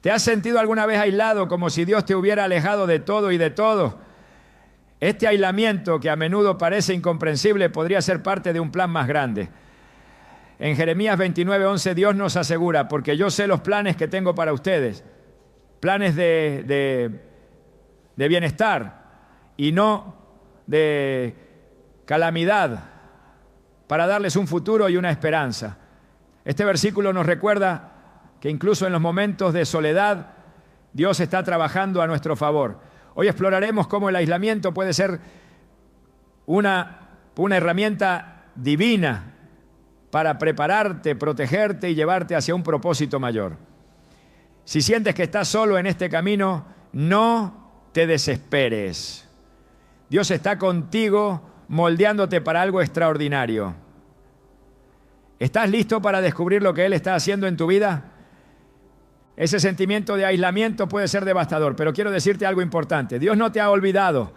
¿Te has sentido alguna vez aislado, como si Dios te hubiera alejado de todo y de todo? Este aislamiento, que a menudo parece incomprensible, podría ser parte de un plan más grande. En Jeremías 29:11 Dios nos asegura: porque yo sé los planes que tengo para ustedes, planes de bienestar y no de calamidad, para darles un futuro y una esperanza. Este versículo nos recuerda que incluso en los momentos de soledad, Dios está trabajando a nuestro favor. Hoy exploraremos cómo el aislamiento puede ser una herramienta divina para prepararte, protegerte y llevarte hacia un propósito mayor. Si sientes que estás solo en este camino, no te desesperes. Dios está contigo, moldeándote para algo extraordinario. ¿Estás listo para descubrir lo que Él está haciendo en tu vida? Ese sentimiento de aislamiento puede ser devastador, pero quiero decirte algo importante. Dios no te ha olvidado.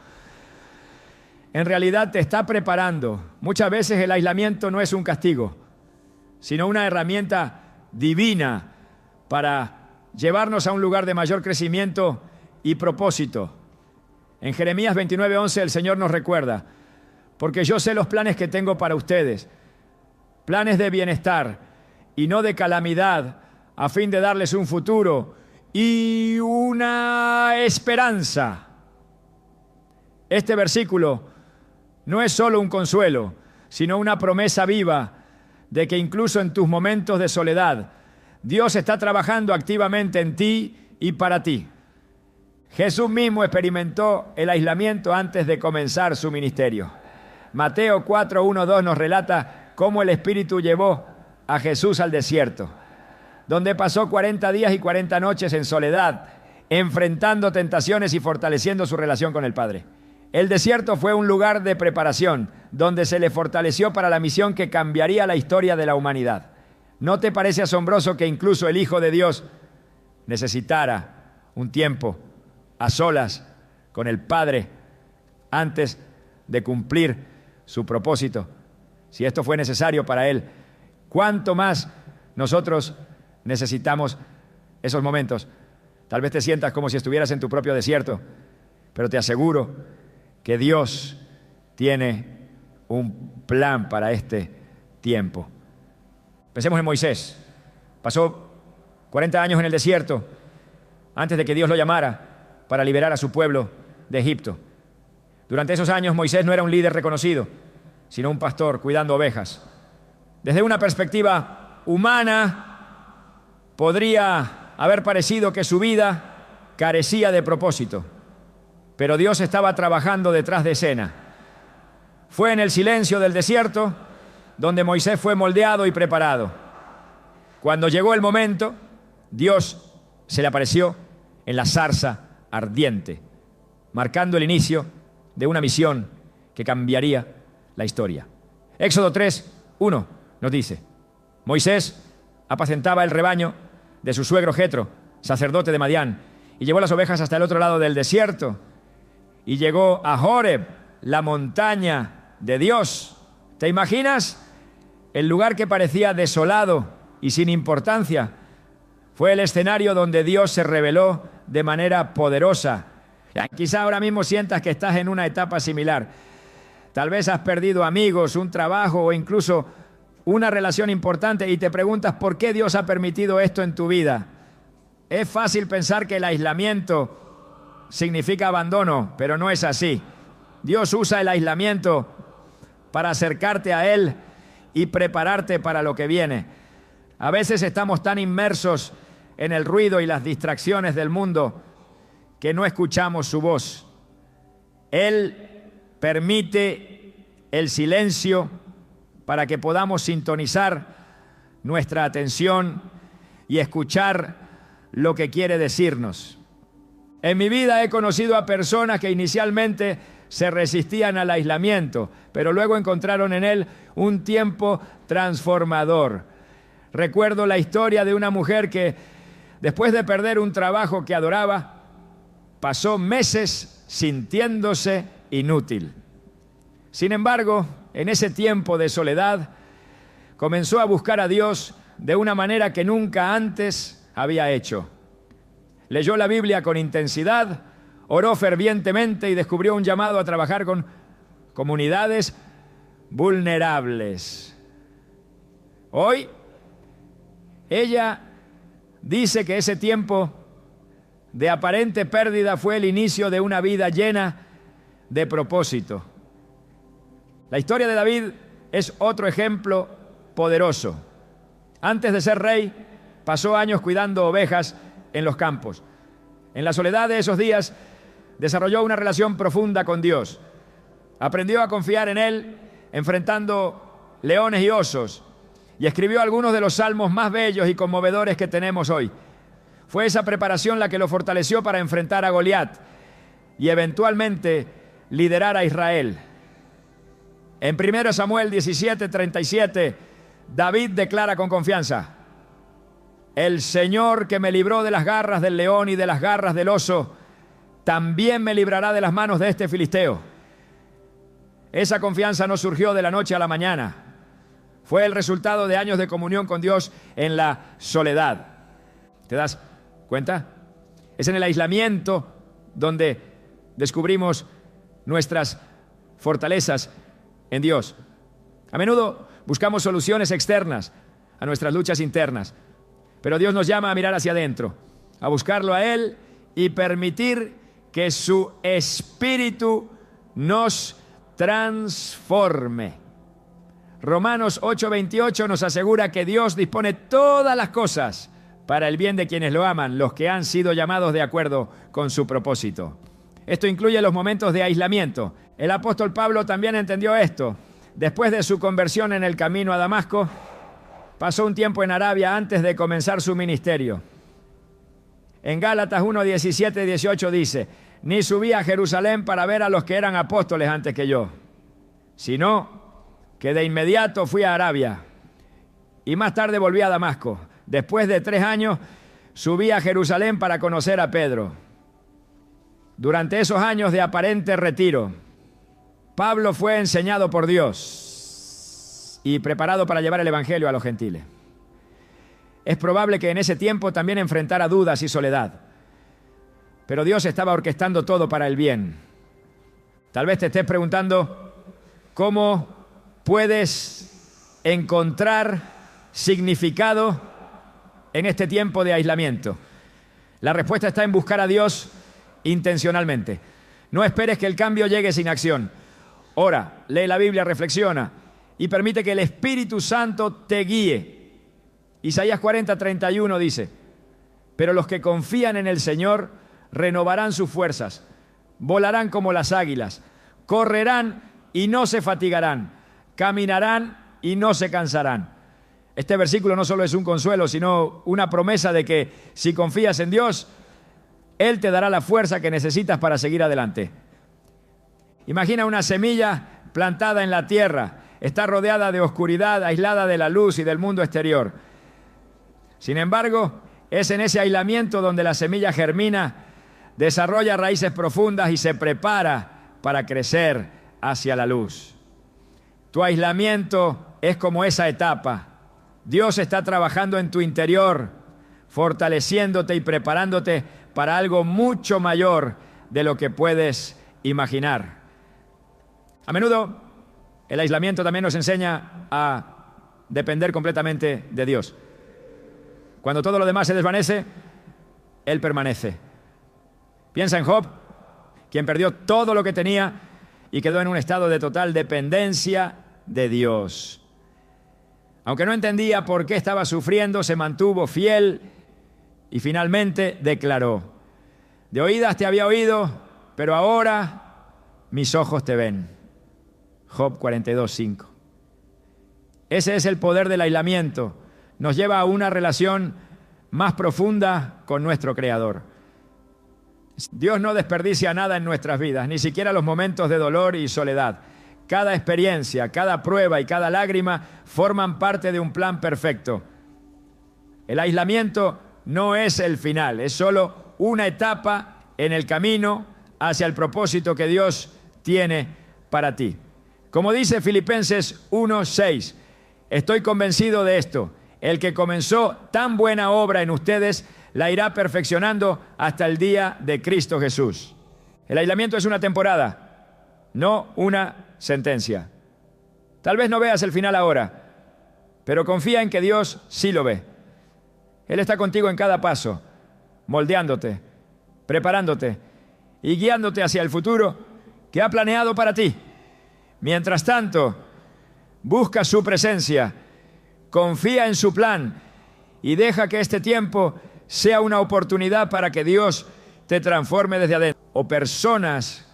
En realidad te está preparando. Muchas veces el aislamiento no es un castigo, sino una herramienta divina para llevarnos a un lugar de mayor crecimiento y propósito. En Jeremías 29:11 el Señor nos recuerda: porque yo sé los planes que tengo para ustedes, planes de bienestar y no de calamidad, a fin de darles un futuro y una esperanza. Este versículo no es solo un consuelo, sino una promesa viva de que incluso en tus momentos de soledad, Dios está trabajando activamente en ti y para ti. Jesús mismo experimentó el aislamiento antes de comenzar su ministerio. Mateo 4:1-2 nos relata cómo el Espíritu llevó a Jesús al desierto, donde pasó 40 días y 40 noches en soledad, enfrentando tentaciones y fortaleciendo su relación con el Padre. El desierto fue un lugar de preparación, donde se le fortaleció para la misión que cambiaría la historia de la humanidad. ¿No te parece asombroso que incluso el Hijo de Dios necesitara un tiempo a solas con el Padre antes de cumplir su propósito? Si esto fue necesario para Él, ¿cuánto más nosotros necesitamos esos momentos? Tal vez te sientas como si estuvieras en tu propio desierto, pero te aseguro que Dios tiene un plan para este tiempo. Pensemos en Moisés. Pasó 40 años en el desierto antes de que Dios lo llamara para liberar a su pueblo de Egipto. Durante esos años Moisés no era un líder reconocido, sino un pastor cuidando ovejas. Desde una perspectiva humana, podría haber parecido que su vida carecía de propósito, pero Dios estaba trabajando detrás de escena. Fue en el silencio del desierto donde Moisés fue moldeado y preparado. Cuando llegó el momento, Dios se le apareció en la zarza ardiente, marcando el inicio de una misión que cambiaría la historia. Éxodo 3:1 nos dice: Moisés apacentaba el rebaño de su suegro Jetro, sacerdote de Madián, y llevó las ovejas hasta el otro lado del desierto, y llegó a Horeb, la montaña de Dios. ¿Te imaginas? El lugar que parecía desolado y sin importancia fue el escenario donde Dios se reveló de manera poderosa. Quizá ahora mismo sientas que estás en una etapa similar. Tal vez has perdido amigos, un trabajo o incluso una relación importante y te preguntas por qué Dios ha permitido esto en tu vida. Es fácil pensar que el aislamiento significa abandono, pero no es así. Dios usa el aislamiento para acercarte a Él y prepararte para lo que viene. A veces estamos tan inmersos en el ruido y las distracciones del mundo que no escuchamos su voz. Él permite el silencio para que podamos sintonizar nuestra atención y escuchar lo que quiere decirnos. En mi vida he conocido a personas que inicialmente se resistían al aislamiento, pero luego encontraron en él un tiempo transformador. Recuerdo la historia de una mujer que, después de perder un trabajo que adoraba, pasó meses sintiéndose inútil. Sin embargo, en ese tiempo de soledad, comenzó a buscar a Dios de una manera que nunca antes había hecho. Leyó la Biblia con intensidad, oró fervientemente y descubrió un llamado a trabajar con comunidades vulnerables. Hoy, ella dice que ese tiempo de aparente pérdida fue el inicio de una vida llena de propósito. La historia de David es otro ejemplo poderoso. Antes de ser rey, pasó años cuidando ovejas en los campos. En la soledad de esos días, desarrolló una relación profunda con Dios. Aprendió a confiar en Él, enfrentando leones y osos, y escribió algunos de los salmos más bellos y conmovedores que tenemos hoy. Fue esa preparación la que lo fortaleció para enfrentar a Goliat y eventualmente liderar a Israel. En 1 Samuel 17:37, David declara con confianza: el Señor que me libró de las garras del león y de las garras del oso, también me librará de las manos de este filisteo. Esa confianza no surgió de la noche a la mañana. Fue el resultado de años de comunión con Dios en la soledad. ¿Te das cuenta? Es en el aislamiento donde descubrimos nuestras fortalezas en Dios. A menudo buscamos soluciones externas a nuestras luchas internas, pero Dios nos llama a mirar hacia adentro, a buscarlo a Él y permitir que su Espíritu nos transforme. Romanos 8:28 nos asegura que Dios dispone todas las cosas para el bien de quienes lo aman, los que han sido llamados de acuerdo con su propósito. Esto incluye los momentos de aislamiento. El apóstol Pablo también entendió esto. Después de su conversión en el camino a Damasco, pasó un tiempo en Arabia antes de comenzar su ministerio. En Gálatas 1:17-18 dice: ni subí a Jerusalén para ver a los que eran apóstoles antes que yo, sino que de inmediato fui a Arabia y más tarde volví a Damasco. Después de 3 años subí a Jerusalén para conocer a Pedro. Durante esos años de aparente retiro, Pablo fue enseñado por Dios y preparado para llevar el evangelio a los gentiles. Es probable que en ese tiempo también enfrentara dudas y soledad, pero Dios estaba orquestando todo para el bien. Tal vez te estés preguntando cómo puedes encontrar significado en este tiempo de aislamiento. La respuesta está en buscar a Dios intencionalmente. No esperes que el cambio llegue sin acción. Ora, lee la Biblia, reflexiona y permite que el Espíritu Santo te guíe. Isaías 40:31 dice: pero los que confían en el Señor renovarán sus fuerzas, volarán como las águilas, correrán y no se fatigarán, caminarán y no se cansarán. Este versículo no solo es un consuelo, sino una promesa de que si confías en Dios, Él te dará la fuerza que necesitas para seguir adelante. Imagina una semilla plantada en la tierra, está rodeada de oscuridad, aislada de la luz y del mundo exterior. Sin embargo, es en ese aislamiento donde la semilla germina, desarrolla raíces profundas y se prepara para crecer hacia la luz. Tu aislamiento es como esa etapa. Dios está trabajando en tu interior, fortaleciéndote y preparándote para algo mucho mayor de lo que puedes imaginar. A menudo, el aislamiento también nos enseña a depender completamente de Dios. Cuando todo lo demás se desvanece, Él permanece. Piensa en Job, quien perdió todo lo que tenía y quedó en un estado de total dependencia de Dios. Aunque no entendía por qué estaba sufriendo, se mantuvo fiel y finalmente declaró: de oídas te había oído, pero ahora mis ojos te ven. Job 42:5. Ese es el poder del aislamiento. Nos lleva a una relación más profunda con nuestro Creador. Dios no desperdicia nada en nuestras vidas, ni siquiera los momentos de dolor y soledad. Cada experiencia, cada prueba y cada lágrima forman parte de un plan perfecto. El aislamiento no es el final, es solo una etapa en el camino hacia el propósito que Dios tiene para ti. Como dice Filipenses 1:6, estoy convencido de esto: el que comenzó tan buena obra en ustedes la irá perfeccionando hasta el día de Cristo Jesús. El aislamiento es una temporada, no una sentencia. Tal vez no veas el final ahora, pero confía en que Dios sí lo ve. Él está contigo en cada paso, moldeándote, preparándote y guiándote hacia el futuro que ha planeado para ti. Mientras tanto, busca su presencia, confía en su plan y deja que este tiempo sea una oportunidad para que Dios te transforme desde adentro. O personas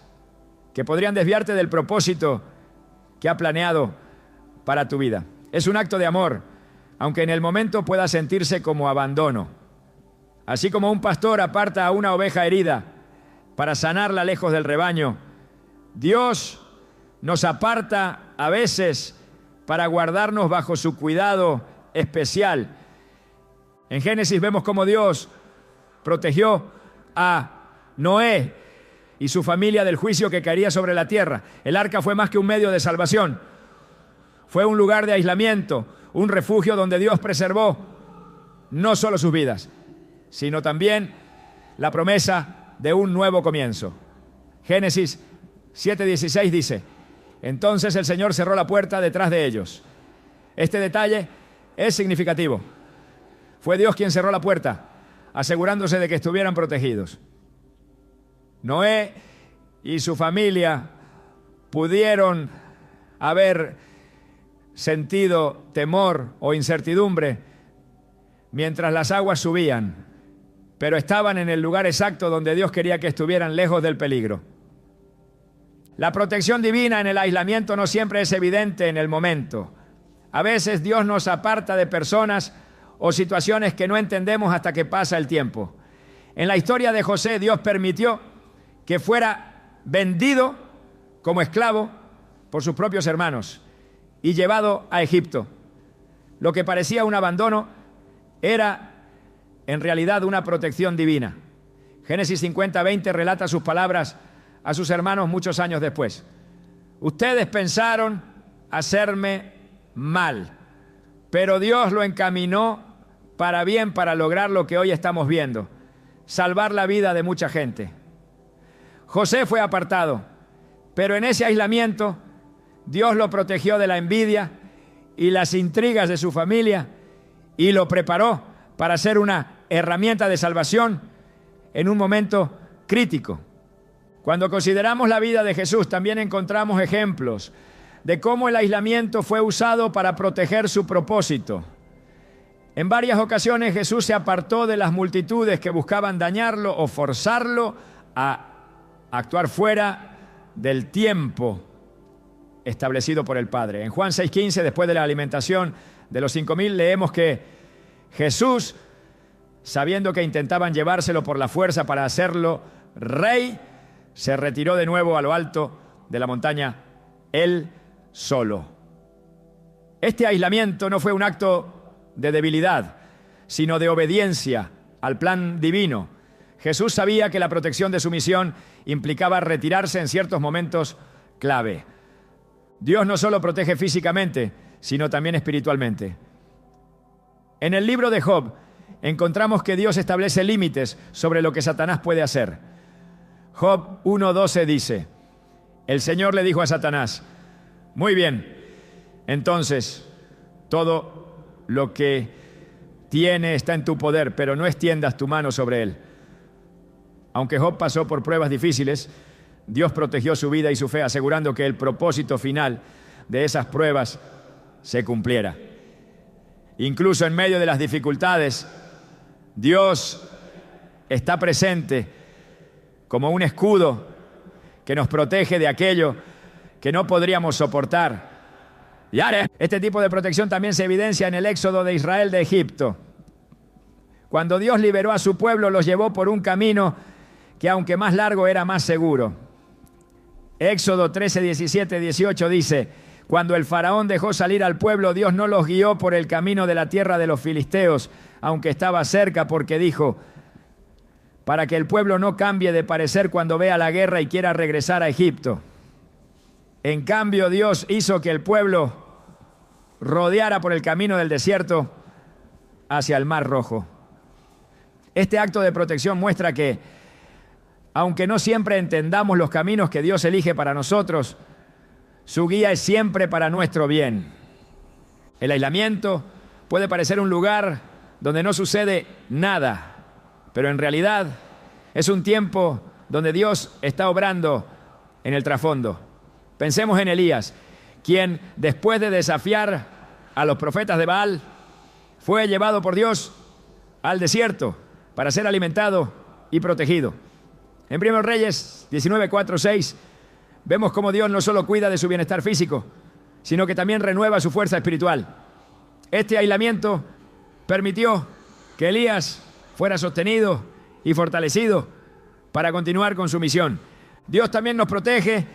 que podrían desviarte del propósito que ha planeado para tu vida. Es un acto de amor, aunque en el momento pueda sentirse como abandono. Así como un pastor aparta a una oveja herida para sanarla lejos del rebaño, Dios nos aparta a veces para guardarnos bajo su cuidado especial. En Génesis vemos cómo Dios protegió a Noé y su familia del juicio que caería sobre la tierra. El arca fue más que un medio de salvación. Fue un lugar de aislamiento, un refugio donde Dios preservó no solo sus vidas, sino también la promesa de un nuevo comienzo. Génesis 7:16 dice: entonces el Señor cerró la puerta detrás de ellos. Este detalle es significativo. Fue Dios quien cerró la puerta, asegurándose de que estuvieran protegidos. Noé y su familia pudieron haber sentido temor o incertidumbre mientras las aguas subían, pero estaban en el lugar exacto donde Dios quería que estuvieran, lejos del peligro. La protección divina en el aislamiento no siempre es evidente en el momento. A veces Dios nos aparta de personas o situaciones que no entendemos hasta que pasa el tiempo. En la historia de José, Dios permitió que fuera vendido como esclavo por sus propios hermanos y llevado a Egipto. Lo que parecía un abandono era en realidad una protección divina. Génesis 50:20 relata sus palabras a sus hermanos muchos años después. Ustedes pensaron hacerme mal, pero Dios lo encaminó para bien, para lograr lo que hoy estamos viendo: salvar la vida de mucha gente. José fue apartado, pero en ese aislamiento Dios lo protegió de la envidia y las intrigas de su familia y lo preparó para ser una herramienta de salvación en un momento crítico. Cuando consideramos la vida de Jesús, también encontramos ejemplos de cómo el aislamiento fue usado para proteger su propósito. En varias ocasiones Jesús se apartó de las multitudes que buscaban dañarlo o forzarlo a actuar fuera del tiempo establecido por el Padre. En Juan 6:15, después de la alimentación de los 5,000, leemos que Jesús, sabiendo que intentaban llevárselo por la fuerza para hacerlo rey, se retiró de nuevo a lo alto de la montaña, él solo. Este aislamiento no fue un acto de debilidad, sino de obediencia al plan divino. Jesús sabía que la protección de su misión implicaba retirarse en ciertos momentos clave. Dios no solo protege físicamente, sino también espiritualmente. En el libro de Job encontramos que Dios establece límites sobre lo que Satanás puede hacer. Job 1:12 dice: el Señor le dijo a Satanás: muy bien, entonces todo lo que tiene está en tu poder, pero no extiendas tu mano sobre él. Aunque Job pasó por pruebas difíciles, Dios protegió su vida y su fe, asegurando que el propósito final de esas pruebas se cumpliera. Incluso en medio de las dificultades, Dios está presente como un escudo que nos protege de aquello que no podríamos soportar. Este tipo de protección también se evidencia en el éxodo de Israel de Egipto. Cuando Dios liberó a su pueblo, los llevó por un camino que, aunque más largo, era más seguro. Éxodo 13, 17, 18 dice: cuando el faraón dejó salir al pueblo, Dios no los guió por el camino de la tierra de los filisteos, aunque estaba cerca, porque dijo: para que el pueblo no cambie de parecer cuando vea la guerra y quiera regresar a Egipto. En cambio, Dios hizo que el pueblo rodeara por el camino del desierto hacia el Mar Rojo. Este acto de protección muestra que, aunque no siempre entendamos los caminos que Dios elige para nosotros, su guía es siempre para nuestro bien. El aislamiento puede parecer un lugar donde no sucede nada, pero en realidad es un tiempo donde Dios está obrando en el trasfondo. Pensemos en Elías, quien después de desafiar a los profetas de Baal, fue llevado por Dios al desierto para ser alimentado y protegido. En 1 Reyes 19, 4, 6, vemos cómo Dios no solo cuida de su bienestar físico, sino que también renueva su fuerza espiritual. Este aislamiento permitió que Elías fuera sostenido y fortalecido para continuar con su misión. Dios también nos protege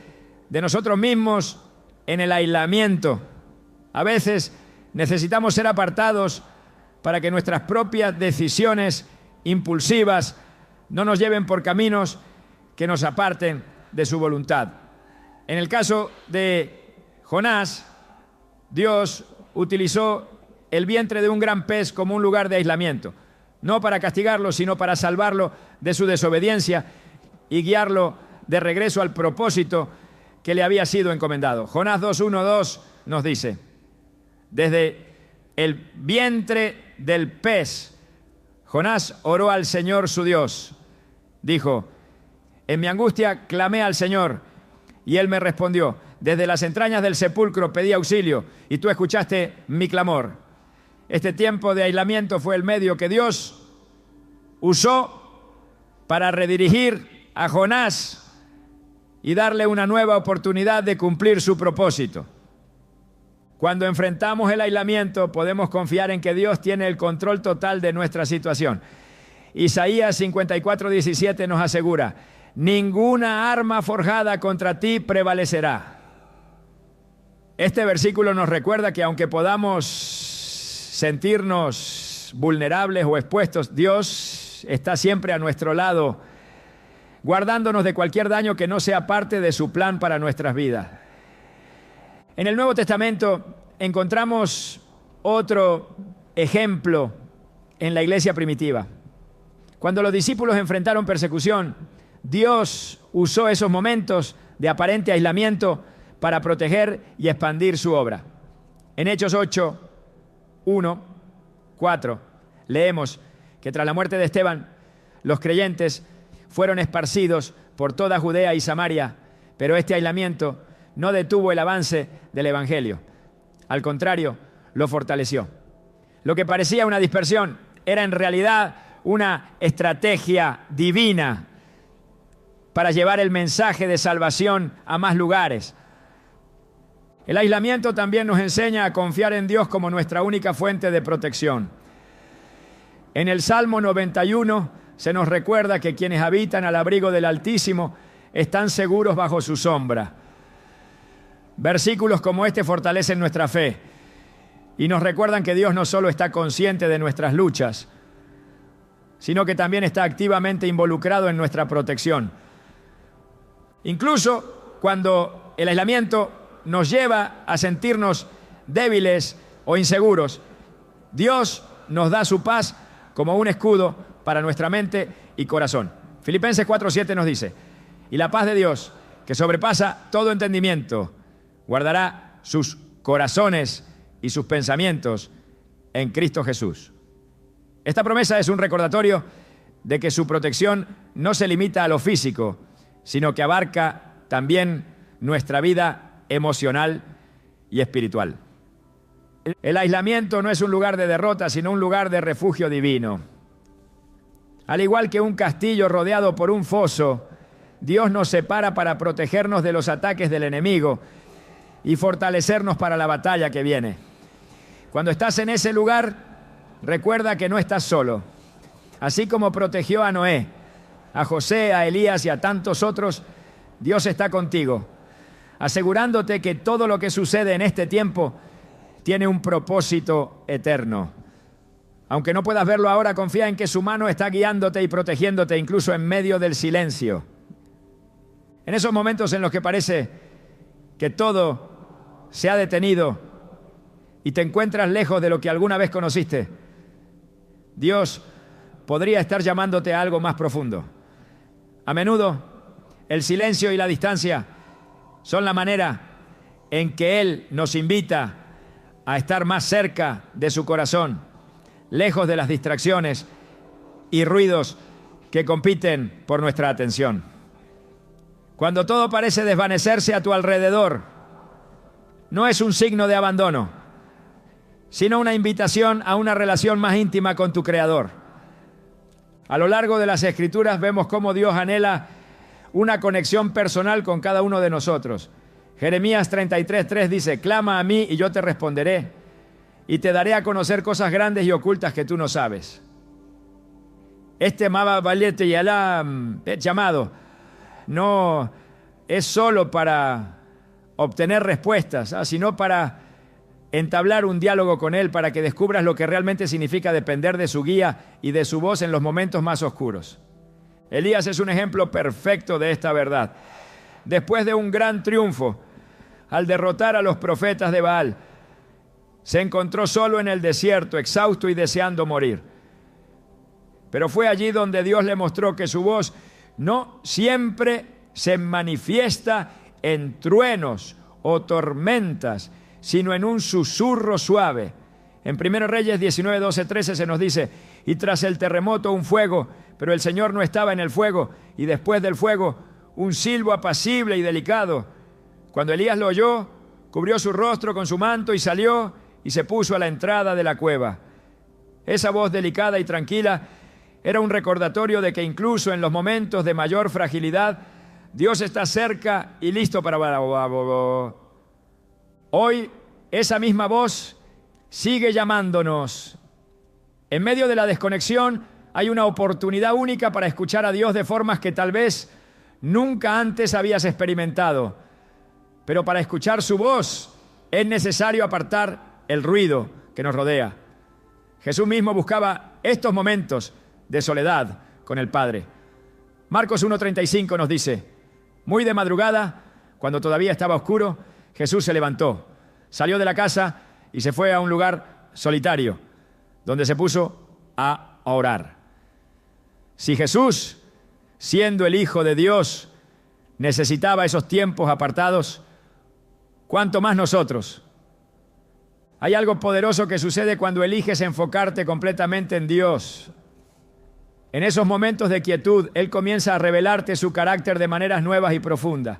de nosotros mismos en el aislamiento. A veces necesitamos ser apartados para que nuestras propias decisiones impulsivas no nos lleven por caminos que nos aparten de su voluntad. En el caso de Jonás, Dios utilizó el vientre de un gran pez como un lugar de aislamiento, no para castigarlo, sino para salvarlo de su desobediencia y guiarlo de regreso al propósito que le había sido encomendado. Jonás 2:1-2 nos dice: desde el vientre del pez, Jonás oró al Señor su Dios. Dijo: en mi angustia clamé al Señor, y Él me respondió. Desde las entrañas del sepulcro pedí auxilio, y tú escuchaste mi clamor. Este tiempo de aislamiento fue el medio que Dios usó para redirigir a Jonás y darle una nueva oportunidad de cumplir su propósito. Cuando enfrentamos el aislamiento, podemos confiar en que Dios tiene el control total de nuestra situación. Isaías 54:17 nos asegura: ninguna arma forjada contra ti prevalecerá. Este versículo nos recuerda que aunque podamos sentirnos vulnerables o expuestos, Dios está siempre a nuestro lado, guardándonos de cualquier daño que no sea parte de su plan para nuestras vidas. En el Nuevo Testamento encontramos otro ejemplo en la iglesia primitiva. Cuando los discípulos enfrentaron persecución, Dios usó esos momentos de aparente aislamiento para proteger y expandir su obra. En Hechos 8:1-4 leemos que tras la muerte de Esteban, los creyentes fueron esparcidos por toda Judea y Samaria, pero este aislamiento no detuvo el avance del evangelio. Al contrario, lo fortaleció. Lo que parecía una dispersión era en realidad una estrategia divina para llevar el mensaje de salvación a más lugares. El aislamiento también nos enseña a confiar en Dios como nuestra única fuente de protección. En el Salmo 91 se nos recuerda que quienes habitan al abrigo del Altísimo están seguros bajo su sombra. Versículos como este fortalecen nuestra fe y nos recuerdan que Dios no solo está consciente de nuestras luchas, sino que también está activamente involucrado en nuestra protección. Incluso cuando el aislamiento nos lleva a sentirnos débiles o inseguros, Dios nos da su paz como un escudo para nuestra mente y corazón. Filipenses 4:7 nos dice: y la paz de Dios, que sobrepasa todo entendimiento, guardará sus corazones y sus pensamientos en Cristo Jesús. Esta promesa es un recordatorio de que su protección no se limita a lo físico, sino que abarca también nuestra vida emocional y espiritual. El aislamiento no es un lugar de derrota, sino un lugar de refugio divino. Al igual que un castillo rodeado por un foso, Dios nos separa para protegernos de los ataques del enemigo y fortalecernos para la batalla que viene. Cuando estás en ese lugar, recuerda que no estás solo. Así como protegió a Noé, a José, a Elías y a tantos otros, Dios está contigo, asegurándote que todo lo que sucede en este tiempo tiene un propósito eterno. Aunque no puedas verlo ahora, confía en que su mano está guiándote y protegiéndote incluso en medio del silencio. En esos momentos en los que parece que todo se ha detenido y te encuentras lejos de lo que alguna vez conociste, Dios podría estar llamándote a algo más profundo. A menudo, el silencio y la distancia son la manera en que Él nos invita a estar más cerca de su corazón, lejos de las distracciones y ruidos que compiten por nuestra atención. Cuando todo parece desvanecerse a tu alrededor, no es un signo de abandono, sino una invitación a una relación más íntima con tu Creador. A lo largo de las Escrituras vemos cómo Dios anhela una conexión personal con cada uno de nosotros. Jeremías 33:3 dice: clama a mí y yo te responderé, y te daré a conocer cosas grandes y ocultas que tú no sabes. Este llamado no es solo para obtener respuestas, sino para entablar un diálogo con Él, para que descubras lo que realmente significa depender de su guía y de su voz en los momentos más oscuros. Elías es un ejemplo perfecto de esta verdad. Después de un gran triunfo, al derrotar a los profetas de Baal, se encontró solo en el desierto, exhausto y deseando morir. Pero fue allí donde Dios le mostró que su voz no siempre se manifiesta en truenos o tormentas, sino en un susurro suave. En 1 Reyes 19, 12, 13 se nos dice: y tras el terremoto un fuego, pero el Señor no estaba en el fuego, y después del fuego un silbo apacible y delicado. Cuando Elías lo oyó, cubrió su rostro con su manto y salió y se puso a la entrada de la cueva. Esa voz delicada y tranquila era un recordatorio de que incluso en los momentos de mayor fragilidad, Dios está cerca y listo para... Hoy, esa misma voz sigue llamándonos. En medio de la desconexión, hay una oportunidad única para escuchar a Dios de formas que tal vez nunca antes habías experimentado. Pero para escuchar su voz, es necesario apartar el ruido que nos rodea. Jesús mismo buscaba estos momentos de soledad con el Padre. Marcos 1:35 nos dice: muy de madrugada, cuando todavía estaba oscuro, Jesús se levantó, salió de la casa y se fue a un lugar solitario, donde se puso a orar. Si Jesús, siendo el Hijo de Dios, necesitaba esos tiempos apartados, ¿cuánto más nosotros? Hay algo poderoso que sucede cuando eliges enfocarte completamente en Dios. En esos momentos de quietud, Él comienza a revelarte su carácter de maneras nuevas y profundas.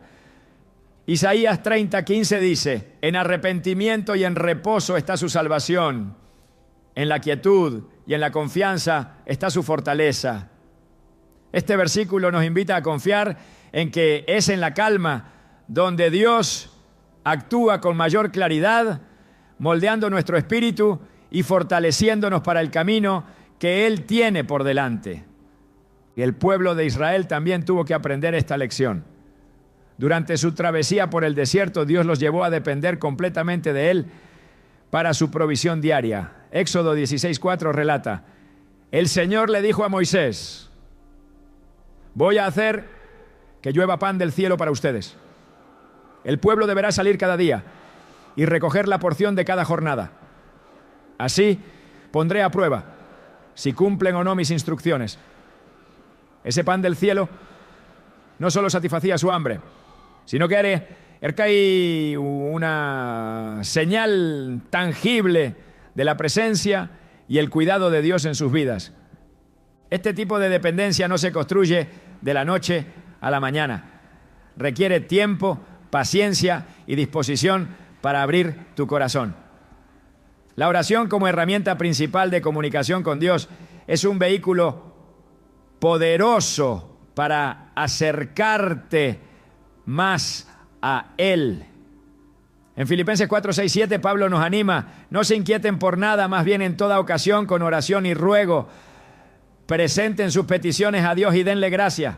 Isaías 30:15 dice: en arrepentimiento y en reposo está su salvación. En la quietud y en la confianza está su fortaleza. Este versículo nos invita a confiar en que es en la calma donde Dios actúa con mayor claridad, moldeando nuestro espíritu y fortaleciéndonos para el camino que Él tiene por delante. Y el pueblo de Israel también tuvo que aprender esta lección. Durante su travesía por el desierto, Dios los llevó a depender completamente de Él para su provisión diaria. Éxodo 16:4 relata: el Señor le dijo a Moisés: voy a hacer que llueva pan del cielo para ustedes. El pueblo deberá salir cada día y recoger la porción de cada jornada. Así pondré a prueba si cumplen o no mis instrucciones. Ese pan del cielo no solo satisfacía su hambre, sino que era una señal tangible de la presencia y el cuidado de Dios en sus vidas. Este tipo de dependencia no se construye de la noche a la mañana. Requiere tiempo, paciencia y disposición para abrir tu corazón. La oración como herramienta principal de comunicación con Dios es un vehículo poderoso para acercarte más a Él. En Filipenses 4, 6, 7 Pablo nos anima: no se inquieten por nada, más bien en toda ocasión con oración y ruego presenten sus peticiones a Dios y denle gracias.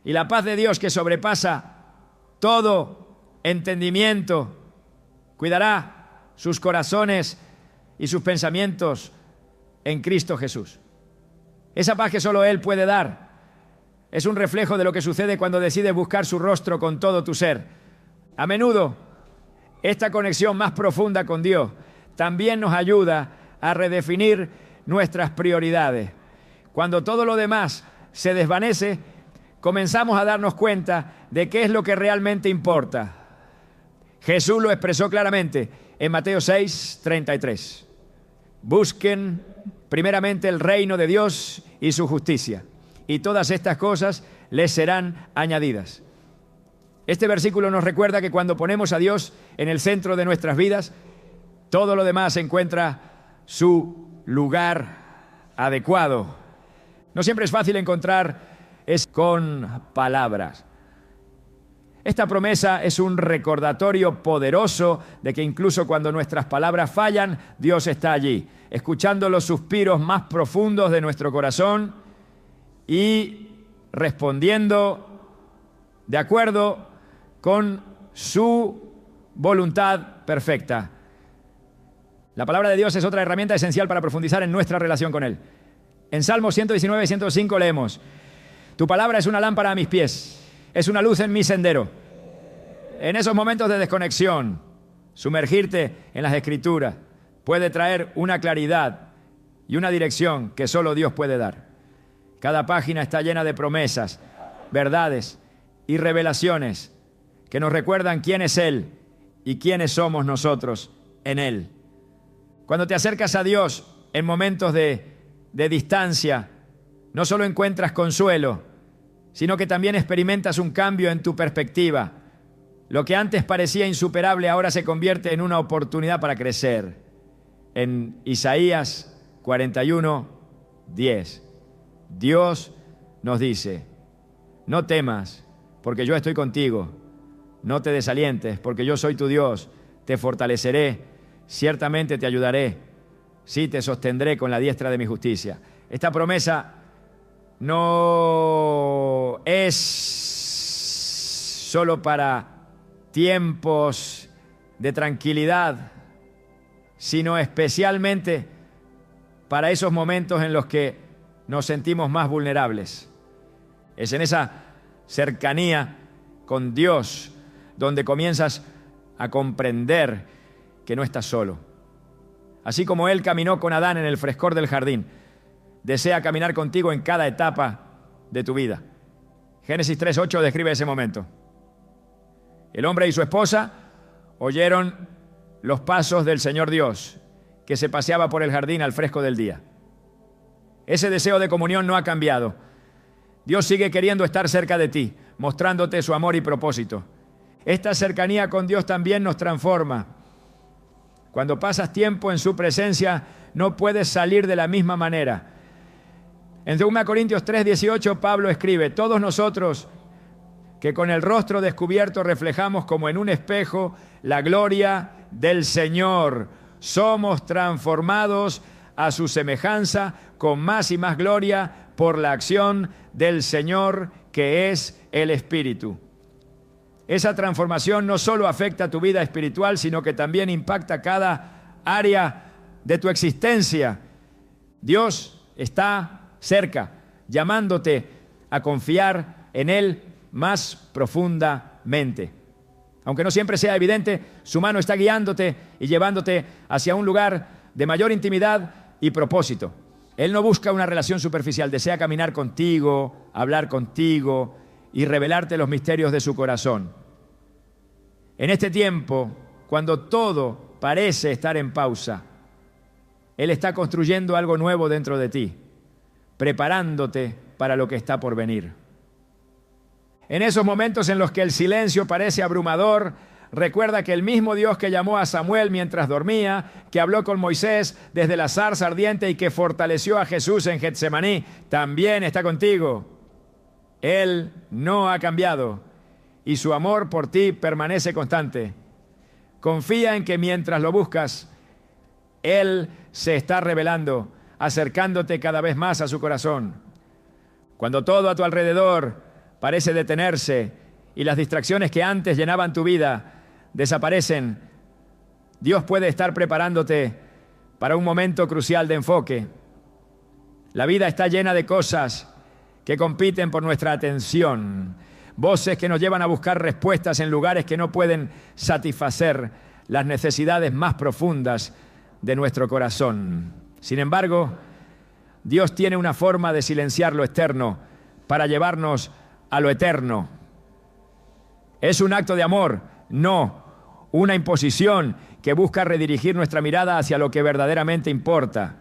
Y la paz de Dios, que sobrepasa todo entendimiento, cuidará sus corazones y sus pensamientos en Cristo Jesús. Esa paz que solo Él puede dar es un reflejo de lo que sucede cuando decides buscar su rostro con todo tu ser. A menudo, esta conexión más profunda con Dios también nos ayuda a redefinir nuestras prioridades. cuando todo lo demás se desvanece, comenzamos a darnos cuenta de qué es lo que realmente importa. Jesús lo expresó claramente en Mateo 6:33. Busquen primeramente el reino de Dios y su justicia, y todas estas cosas les serán añadidas. Este versículo nos recuerda que cuando ponemos a Dios en el centro de nuestras vidas, todo lo demás encuentra su lugar adecuado. No siempre es fácil encontrar es con palabras. Esta promesa es un recordatorio poderoso de que incluso cuando nuestras palabras fallan, Dios está allí, escuchando los suspiros más profundos de nuestro corazón y respondiendo de acuerdo con su voluntad perfecta. La palabra de Dios es otra herramienta esencial para profundizar en nuestra relación con Él. En Salmo 119, 105 leemos: tu palabra es una lámpara a mis pies, es una luz en mi sendero. En esos momentos de desconexión, sumergirte en las Escrituras puede traer una claridad y una dirección que solo Dios puede dar. Cada página está llena de promesas, verdades y revelaciones que nos recuerdan quién es Él y quiénes somos nosotros en Él. Cuando te acercas a Dios en momentos de distancia, no solo encuentras consuelo, sino que también experimentas un cambio en tu perspectiva. Lo que antes parecía insuperable ahora se convierte en una oportunidad para crecer. En Isaías 41:10, Dios nos dice: no temas, porque yo estoy contigo. No te desalientes, porque yo soy tu Dios. Te fortaleceré, ciertamente te ayudaré. Sí, te sostendré con la diestra de mi justicia. Esta promesa no es solo para tiempos de tranquilidad, sino especialmente para esos momentos en los que nos sentimos más vulnerables. Es en esa cercanía con Dios donde comienzas a comprender que no estás solo. Así como Él caminó con Adán en el frescor del jardín, desea caminar contigo en cada etapa de tu vida. Génesis 3:8 describe ese momento. El hombre y su esposa oyeron los pasos del Señor Dios, que se paseaba por el jardín al fresco del día. Ese deseo de comunión no ha cambiado. Dios sigue queriendo estar cerca de ti, mostrándote su amor y propósito. Esta cercanía con Dios también nos transforma. Cuando pasas tiempo en su presencia, no puedes salir de la misma manera. En 2 Corintios 3:18, Pablo escribe: todos nosotros que con el rostro descubierto reflejamos como en un espejo la gloria del Señor, somos transformados a su semejanza con más y más gloria por la acción del Señor, que es el Espíritu. Esa transformación no solo afecta a tu vida espiritual, sino que también impacta cada área de tu existencia. Dios está cerca, llamándote a confiar en Él más profundamente. Aunque no siempre sea evidente, su mano está guiándote y llevándote hacia un lugar de mayor intimidad y propósito. Él no busca una relación superficial, desea caminar contigo, hablar contigo y revelarte los misterios de su corazón. En este tiempo, cuando todo parece estar en pausa, Él está construyendo algo nuevo dentro de ti, preparándote para lo que está por venir. En esos momentos en los que el silencio parece abrumador, recuerda que el mismo Dios que llamó a Samuel mientras dormía, que habló con Moisés desde la zarza ardiente y que fortaleció a Jesús en Getsemaní, también está contigo. Él no ha cambiado y su amor por ti permanece constante. Confía en que mientras lo buscas, Él se está revelando, acercándote cada vez más a su corazón. Cuando todo a tu alrededor parece detenerse y las distracciones que antes llenaban tu vida desaparecen, Dios puede estar preparándote para un momento crucial de enfoque. La vida está llena de cosas que compiten por nuestra atención, voces que nos llevan a buscar respuestas en lugares que no pueden satisfacer las necesidades más profundas de nuestro corazón. Sin embargo, Dios tiene una forma de silenciar lo externo para llevarnos a lo eterno. ¿Es un acto de amor? No, una imposición que busca redirigir nuestra mirada hacia lo que verdaderamente importa.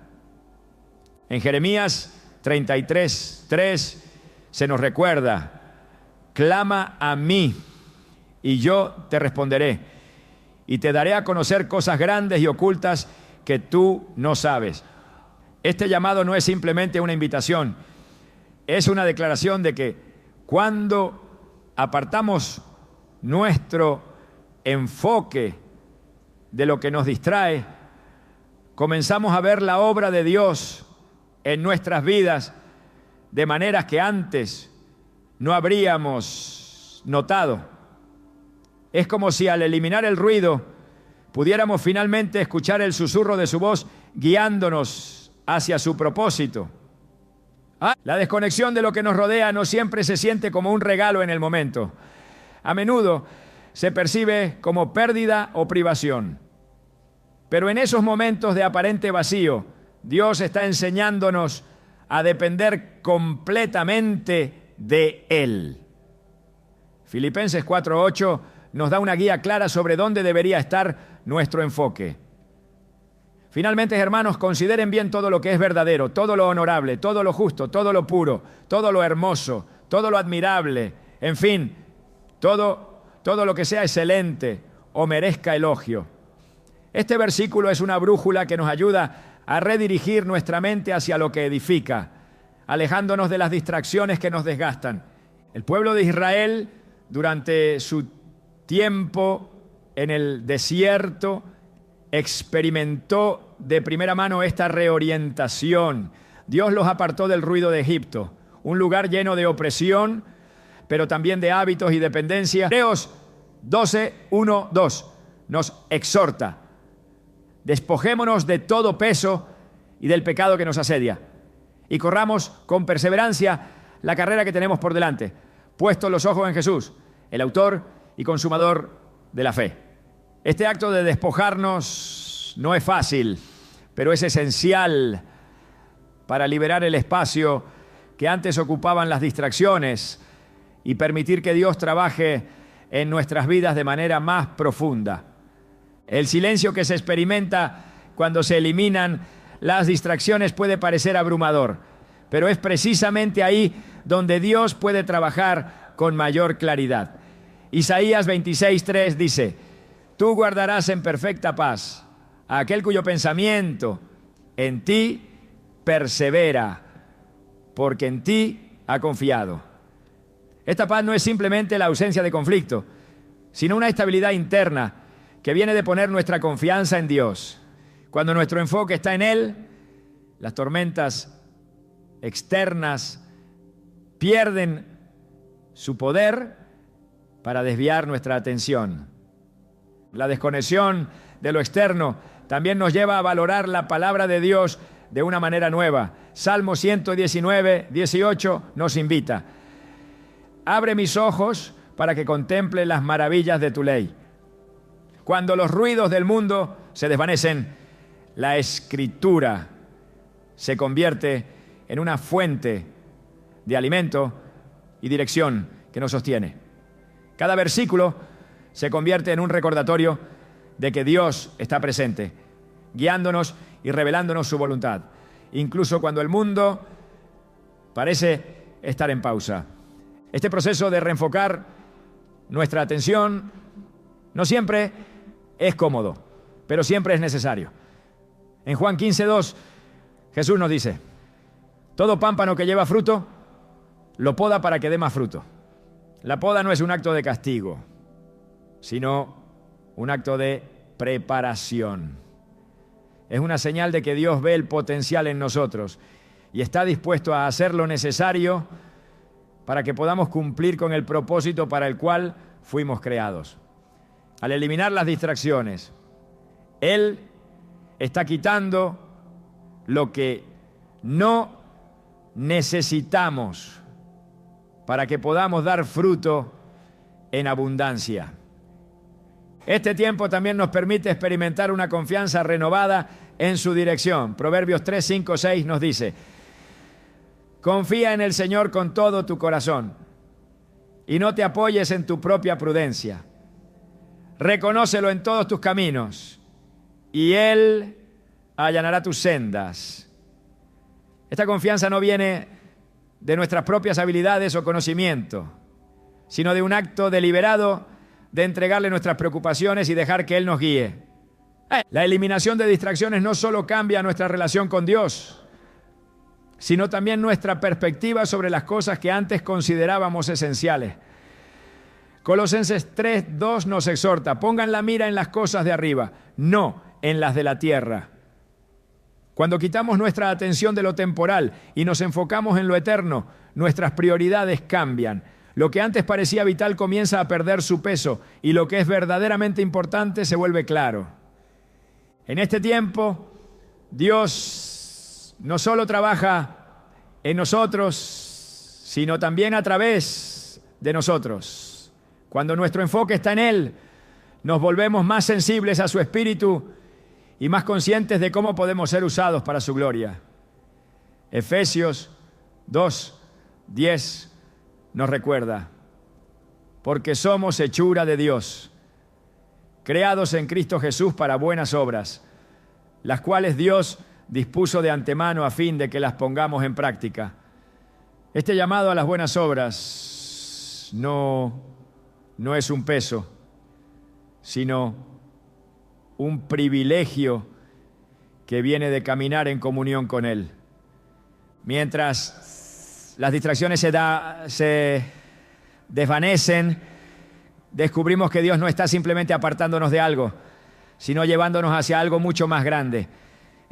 En Jeremías 33:3 se nos recuerda: clama a mí y yo te responderé y te daré a conocer cosas grandes y ocultas que tú no sabes. Este llamado no es simplemente una invitación, es una declaración de que cuando apartamos nuestro enfoque de lo que nos distrae, comenzamos a ver la obra de Dios en nuestras vidas de maneras que antes no habríamos notado. Es como si al eliminar el ruido pudiéramos finalmente escuchar el susurro de su voz guiándonos hacia su propósito. La desconexión de lo que nos rodea no siempre se siente como un regalo en el momento. A menudo se percibe como pérdida o privación. Pero en esos momentos de aparente vacío, Dios está enseñándonos a depender completamente de Él. Filipenses 4:8 nos da una guía clara sobre dónde debería estar nuestro enfoque. Finalmente, hermanos, consideren bien todo lo que es verdadero, todo lo honorable, todo lo justo, todo lo puro, todo lo hermoso, todo lo admirable, en fin, todo lo que sea excelente o merezca elogio. Este versículo es una brújula que nos ayuda a redirigir nuestra mente hacia lo que edifica, alejándonos de las distracciones que nos desgastan. El pueblo de Israel, durante su tiempo en el desierto, experimentó de primera mano esta reorientación. Dios los apartó del ruido de Egipto, un lugar lleno de opresión, pero también de hábitos y dependencias. Hebreos 12:1-2 nos exhorta: despojémonos de todo peso y del pecado que nos asedia, y corramos con perseverancia la carrera que tenemos por delante, puestos los ojos en Jesús, el autor y consumador de la fe. Este acto de despojarnos no es fácil, pero es esencial para liberar el espacio que antes ocupaban las distracciones y permitir que Dios trabaje en nuestras vidas de manera más profunda. El silencio que se experimenta cuando se eliminan las distracciones puede parecer abrumador, pero es precisamente ahí donde Dios puede trabajar con mayor claridad. Isaías 26:3 dice: tú guardarás en perfecta paz a aquel cuyo pensamiento en ti persevera, porque en ti ha confiado. Esta paz no es simplemente la ausencia de conflicto, sino una estabilidad interna que viene de poner nuestra confianza en Dios. Cuando nuestro enfoque está en Él, las tormentas externas pierden su poder para desviar nuestra atención. La desconexión de lo externo también nos lleva a valorar la palabra de Dios de una manera nueva. Salmo 119:18 nos invita: abre mis ojos para que contemple las maravillas de tu ley. Cuando los ruidos del mundo se desvanecen, la Escritura se convierte en una fuente de alimento y dirección que nos sostiene. Cada versículo se convierte en un recordatorio de que Dios está presente, guiándonos y revelándonos su voluntad, incluso cuando el mundo parece estar en pausa. Este proceso de reenfocar nuestra atención no siempre es cómodo, pero siempre es necesario. En Juan 15:2, Jesús nos dice: todo pámpano que lleva fruto, lo poda para que dé más fruto. La poda no es un acto de castigo, sino un acto de preparación. Es una señal de que Dios ve el potencial en nosotros y está dispuesto a hacer lo necesario para que podamos cumplir con el propósito para el cual fuimos creados. Al eliminar las distracciones, Él está quitando lo que no necesitamos para que podamos dar fruto en abundancia. Este tiempo también nos permite experimentar una confianza renovada en su dirección. Proverbios 3, 5, 6 nos dice: Confía en el Señor con todo tu corazón y no te apoyes en tu propia prudencia. Reconócelo en todos tus caminos y Él allanará tus sendas. Esta confianza no viene de nuestras propias habilidades o conocimiento, sino de un acto deliberado de entregarle nuestras preocupaciones y dejar que Él nos guíe. La eliminación de distracciones no solo cambia nuestra relación con Dios, sino también nuestra perspectiva sobre las cosas que antes considerábamos esenciales. Colosenses 3:2 nos exhorta: pongan la mira en las cosas de arriba, no en las de la tierra. Cuando quitamos nuestra atención de lo temporal y nos enfocamos en lo eterno, nuestras prioridades cambian. Lo que antes parecía vital comienza a perder su peso y lo que es verdaderamente importante se vuelve claro. En este tiempo, Dios no solo trabaja en nosotros, sino también a través de nosotros. Cuando nuestro enfoque está en Él, nos volvemos más sensibles a su espíritu y más conscientes de cómo podemos ser usados para su gloria. Efesios 2:10 nos recuerda: porque somos hechura de Dios, creados en Cristo Jesús para buenas obras, las cuales Dios dispuso de antemano a fin de que las pongamos en práctica. Este llamado a las buenas obras no es un peso, sino un privilegio que viene de caminar en comunión con Él. Mientras las distracciones se desvanecen, descubrimos que Dios no está simplemente apartándonos de algo, sino llevándonos hacia algo mucho más grande.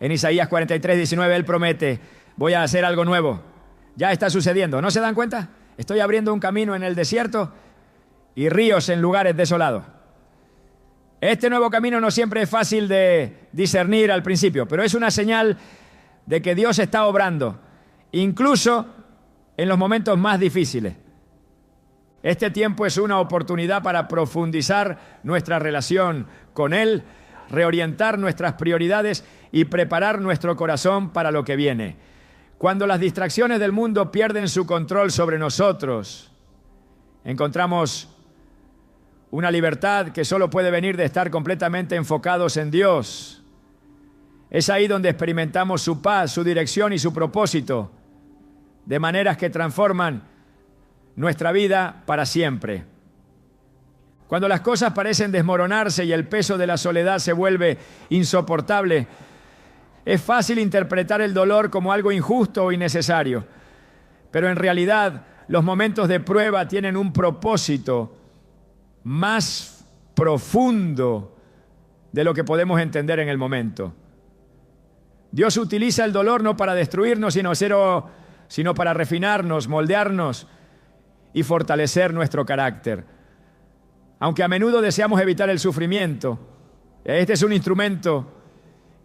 En Isaías 43:19 Él promete: voy a hacer algo nuevo. Ya está sucediendo. ¿No se dan cuenta? Estoy abriendo un camino en el desierto y ríos en lugares desolados. Este nuevo camino no siempre es fácil de discernir al principio, pero es una señal de que Dios está obrando, incluso en los momentos más difíciles. Este tiempo es una oportunidad para profundizar nuestra relación con Él, reorientar nuestras prioridades y preparar nuestro corazón para lo que viene. Cuando las distracciones del mundo pierden su control sobre nosotros, encontramos una libertad que solo puede venir de estar completamente enfocados en Dios. Es ahí donde experimentamos su paz, su dirección y su propósito, de maneras que transforman nuestra vida para siempre. Cuando las cosas parecen desmoronarse y el peso de la soledad se vuelve insoportable, es fácil interpretar el dolor como algo injusto o innecesario, pero en realidad los momentos de prueba tienen un propósito más profundo de lo que podemos entender en el momento. Dios utiliza el dolor no para destruirnos, sino para refinarnos, moldearnos y fortalecer nuestro carácter. Aunque a menudo deseamos evitar el sufrimiento, este es un instrumento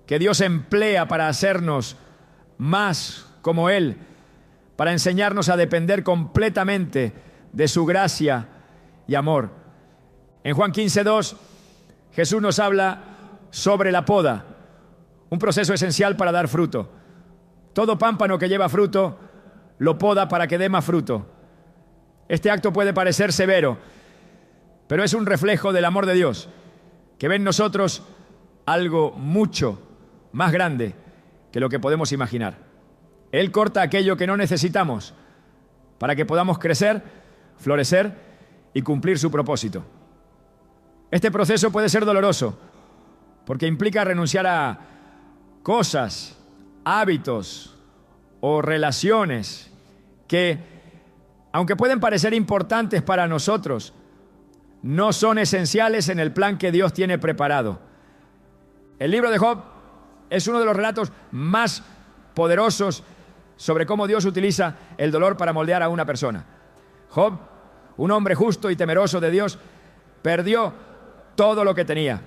que Dios emplea para hacernos más como Él, para enseñarnos a depender completamente de su gracia y amor. En Juan 15:2, Jesús nos habla sobre la poda, un proceso esencial para dar fruto. Todo pámpano que lleva fruto lo poda para que dé más fruto. Este acto puede parecer severo, pero es un reflejo del amor de Dios, que ve en nosotros algo mucho más grande que lo que podemos imaginar. Él corta aquello que no necesitamos para que podamos crecer, florecer y cumplir su propósito. Este proceso puede ser doloroso porque implica renunciar a cosas, hábitos o relaciones que, aunque pueden parecer importantes para nosotros, no son esenciales en el plan que Dios tiene preparado. El libro de Job es uno de los relatos más poderosos sobre cómo Dios utiliza el dolor para moldear a una persona. Job, un hombre justo y temeroso de Dios, perdió todo lo que tenía: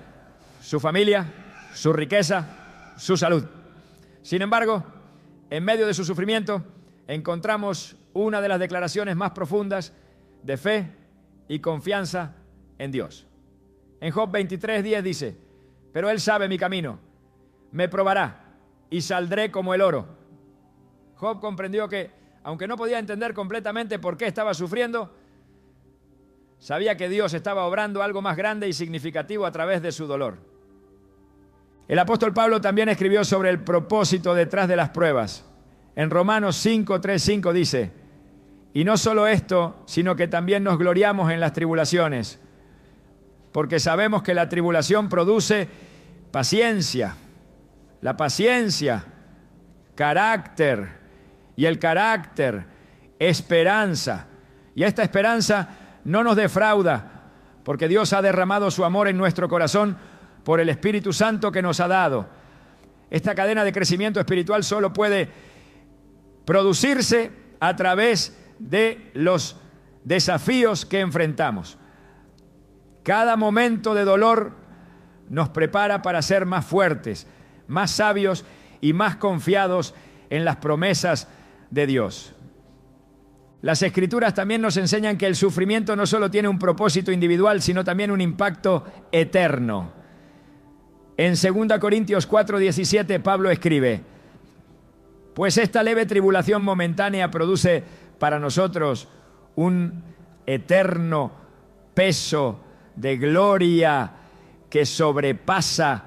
su familia, su riqueza, su salud. Sin embargo, en medio de su sufrimiento, encontramos una de las declaraciones más profundas de fe y confianza en Dios. En Job 23:10 dice: pero Él sabe mi camino, me probará y saldré como el oro. Job comprendió que, Aunque no podía entender completamente por qué estaba sufriendo, sabía que Dios estaba obrando algo más grande y significativo a través de su dolor. El apóstol Pablo también escribió sobre el propósito detrás de las pruebas. En Romanos 5, 3, 5 dice: y no solo esto, sino que también nos gloriamos en las tribulaciones, porque sabemos que la tribulación produce paciencia, la paciencia, carácter, y el carácter, esperanza. Y esta esperanza no nos defrauda, porque Dios ha derramado su amor en nuestro corazón por el Espíritu Santo que nos ha dado. Esta cadena de crecimiento espiritual solo puede producirse a través de los desafíos que enfrentamos. Cada momento de dolor nos prepara para ser más fuertes, más sabios y más confiados en las promesas de Dios. Las Escrituras también nos enseñan que el sufrimiento no solo tiene un propósito individual, sino también un impacto eterno. En 2 Corintios 4:17 Pablo escribe: pues esta leve tribulación momentánea produce para nosotros un eterno peso de gloria que sobrepasa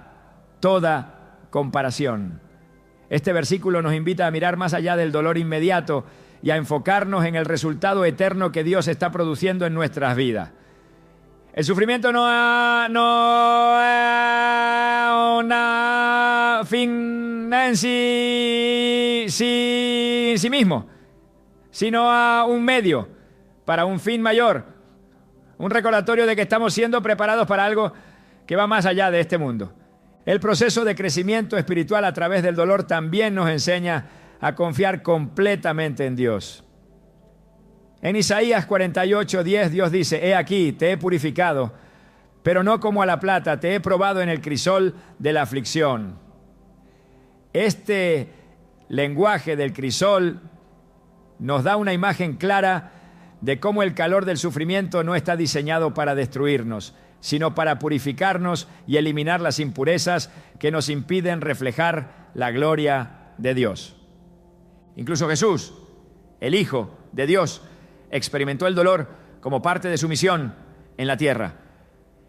toda comparación. Este versículo nos invita a mirar más allá del dolor inmediato y a enfocarnos en el resultado eterno que Dios está produciendo en nuestras vidas. El sufrimiento no es un fin en sí mismo, sino a un medio para un fin mayor, un recordatorio de que estamos siendo preparados para algo que va más allá de este mundo. El proceso de crecimiento espiritual a través del dolor también nos enseña a confiar completamente en Dios. En Isaías 48:10 Dios dice: he aquí, te he purificado, pero no como a la plata, te he probado en el crisol de la aflicción. Este lenguaje del crisol nos da una imagen clara de cómo el calor del sufrimiento no está diseñado para destruirnos, sino para purificarnos y eliminar las impurezas que nos impiden reflejar la gloria de Dios. Incluso Jesús, el Hijo de Dios, experimentó el dolor como parte de su misión en la tierra.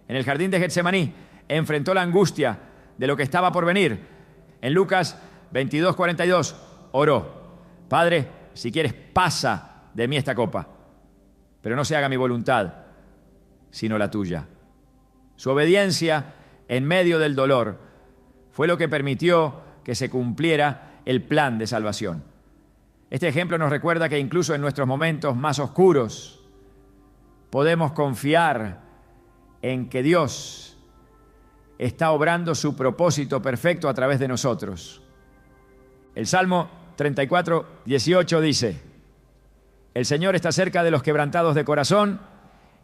En el jardín de Getsemaní enfrentó la angustia de lo que estaba por venir. En Lucas 22:42 oró: Padre, si quieres, pasa de mí esta copa, pero no se haga mi voluntad, sino la tuya. Su obediencia en medio del dolor fue lo que permitió que se cumpliera el plan de salvación. Este ejemplo nos recuerda que incluso en nuestros momentos más oscuros podemos confiar en que Dios está obrando su propósito perfecto a través de nosotros. El Salmo 34:18 dice: el Señor está cerca de los quebrantados de corazón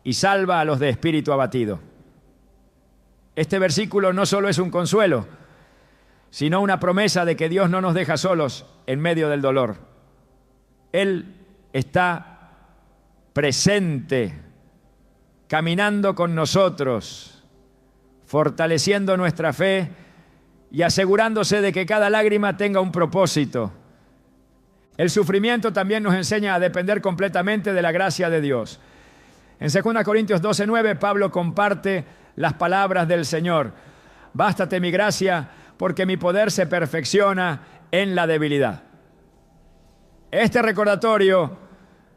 y salva a los de espíritu abatido. Este versículo no solo es un consuelo, sino una promesa de que Dios no nos deja solos en medio del dolor. Él está presente, caminando con nosotros, fortaleciendo nuestra fe y asegurándose de que cada lágrima tenga un propósito. El sufrimiento también nos enseña a depender completamente de la gracia de Dios. En 2 Corintios 12:9 Pablo comparte las palabras del Señor: bástate mi gracia, porque mi poder se perfecciona en la debilidad. Este recordatorio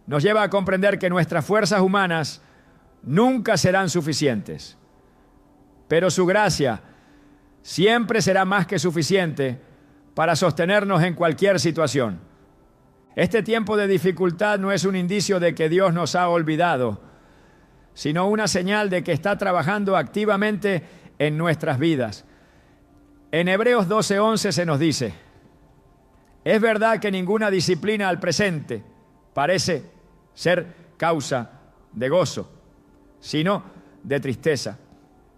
nos lleva a comprender que nuestras fuerzas humanas nunca serán suficientes, pero su gracia siempre será más que suficiente para sostenernos en cualquier situación. Este tiempo de dificultad no es un indicio de que Dios nos ha olvidado, sino una señal de que está trabajando activamente en nuestras vidas. En Hebreos 12:11 se nos dice: es verdad que ninguna disciplina al presente parece ser causa de gozo, sino de tristeza,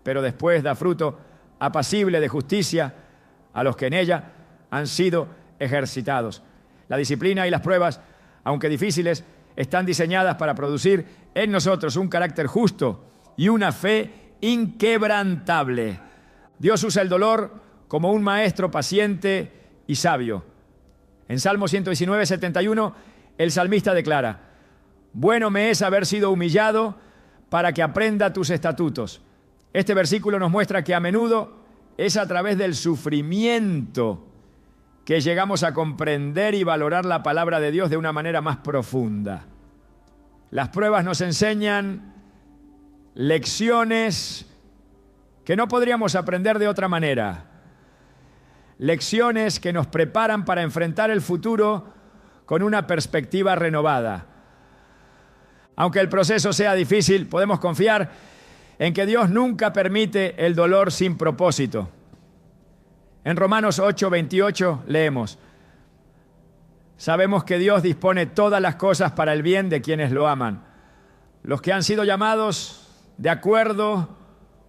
pero después da fruto apacible de justicia a los que en ella han sido ejercitados. La disciplina y las pruebas, aunque difíciles, están diseñadas para producir en nosotros un carácter justo y una fe inquebrantable. Dios usa el dolor como un maestro paciente y sabio. En Salmo 119:71, El salmista declara: bueno me es haber sido humillado para que aprenda tus estatutos. Este versículo nos muestra que a menudo es a través del sufrimiento que llegamos a comprender y valorar la palabra de Dios de una manera más profunda. Las pruebas nos enseñan lecciones que no podríamos aprender de otra manera. Lecciones que nos preparan para enfrentar el futuro con una perspectiva renovada. Aunque el proceso sea difícil, podemos confiar en que Dios nunca permite el dolor sin propósito. En Romanos 8:28 leemos: sabemos que Dios dispone todas las cosas para el bien de quienes lo aman, los que han sido llamados de acuerdo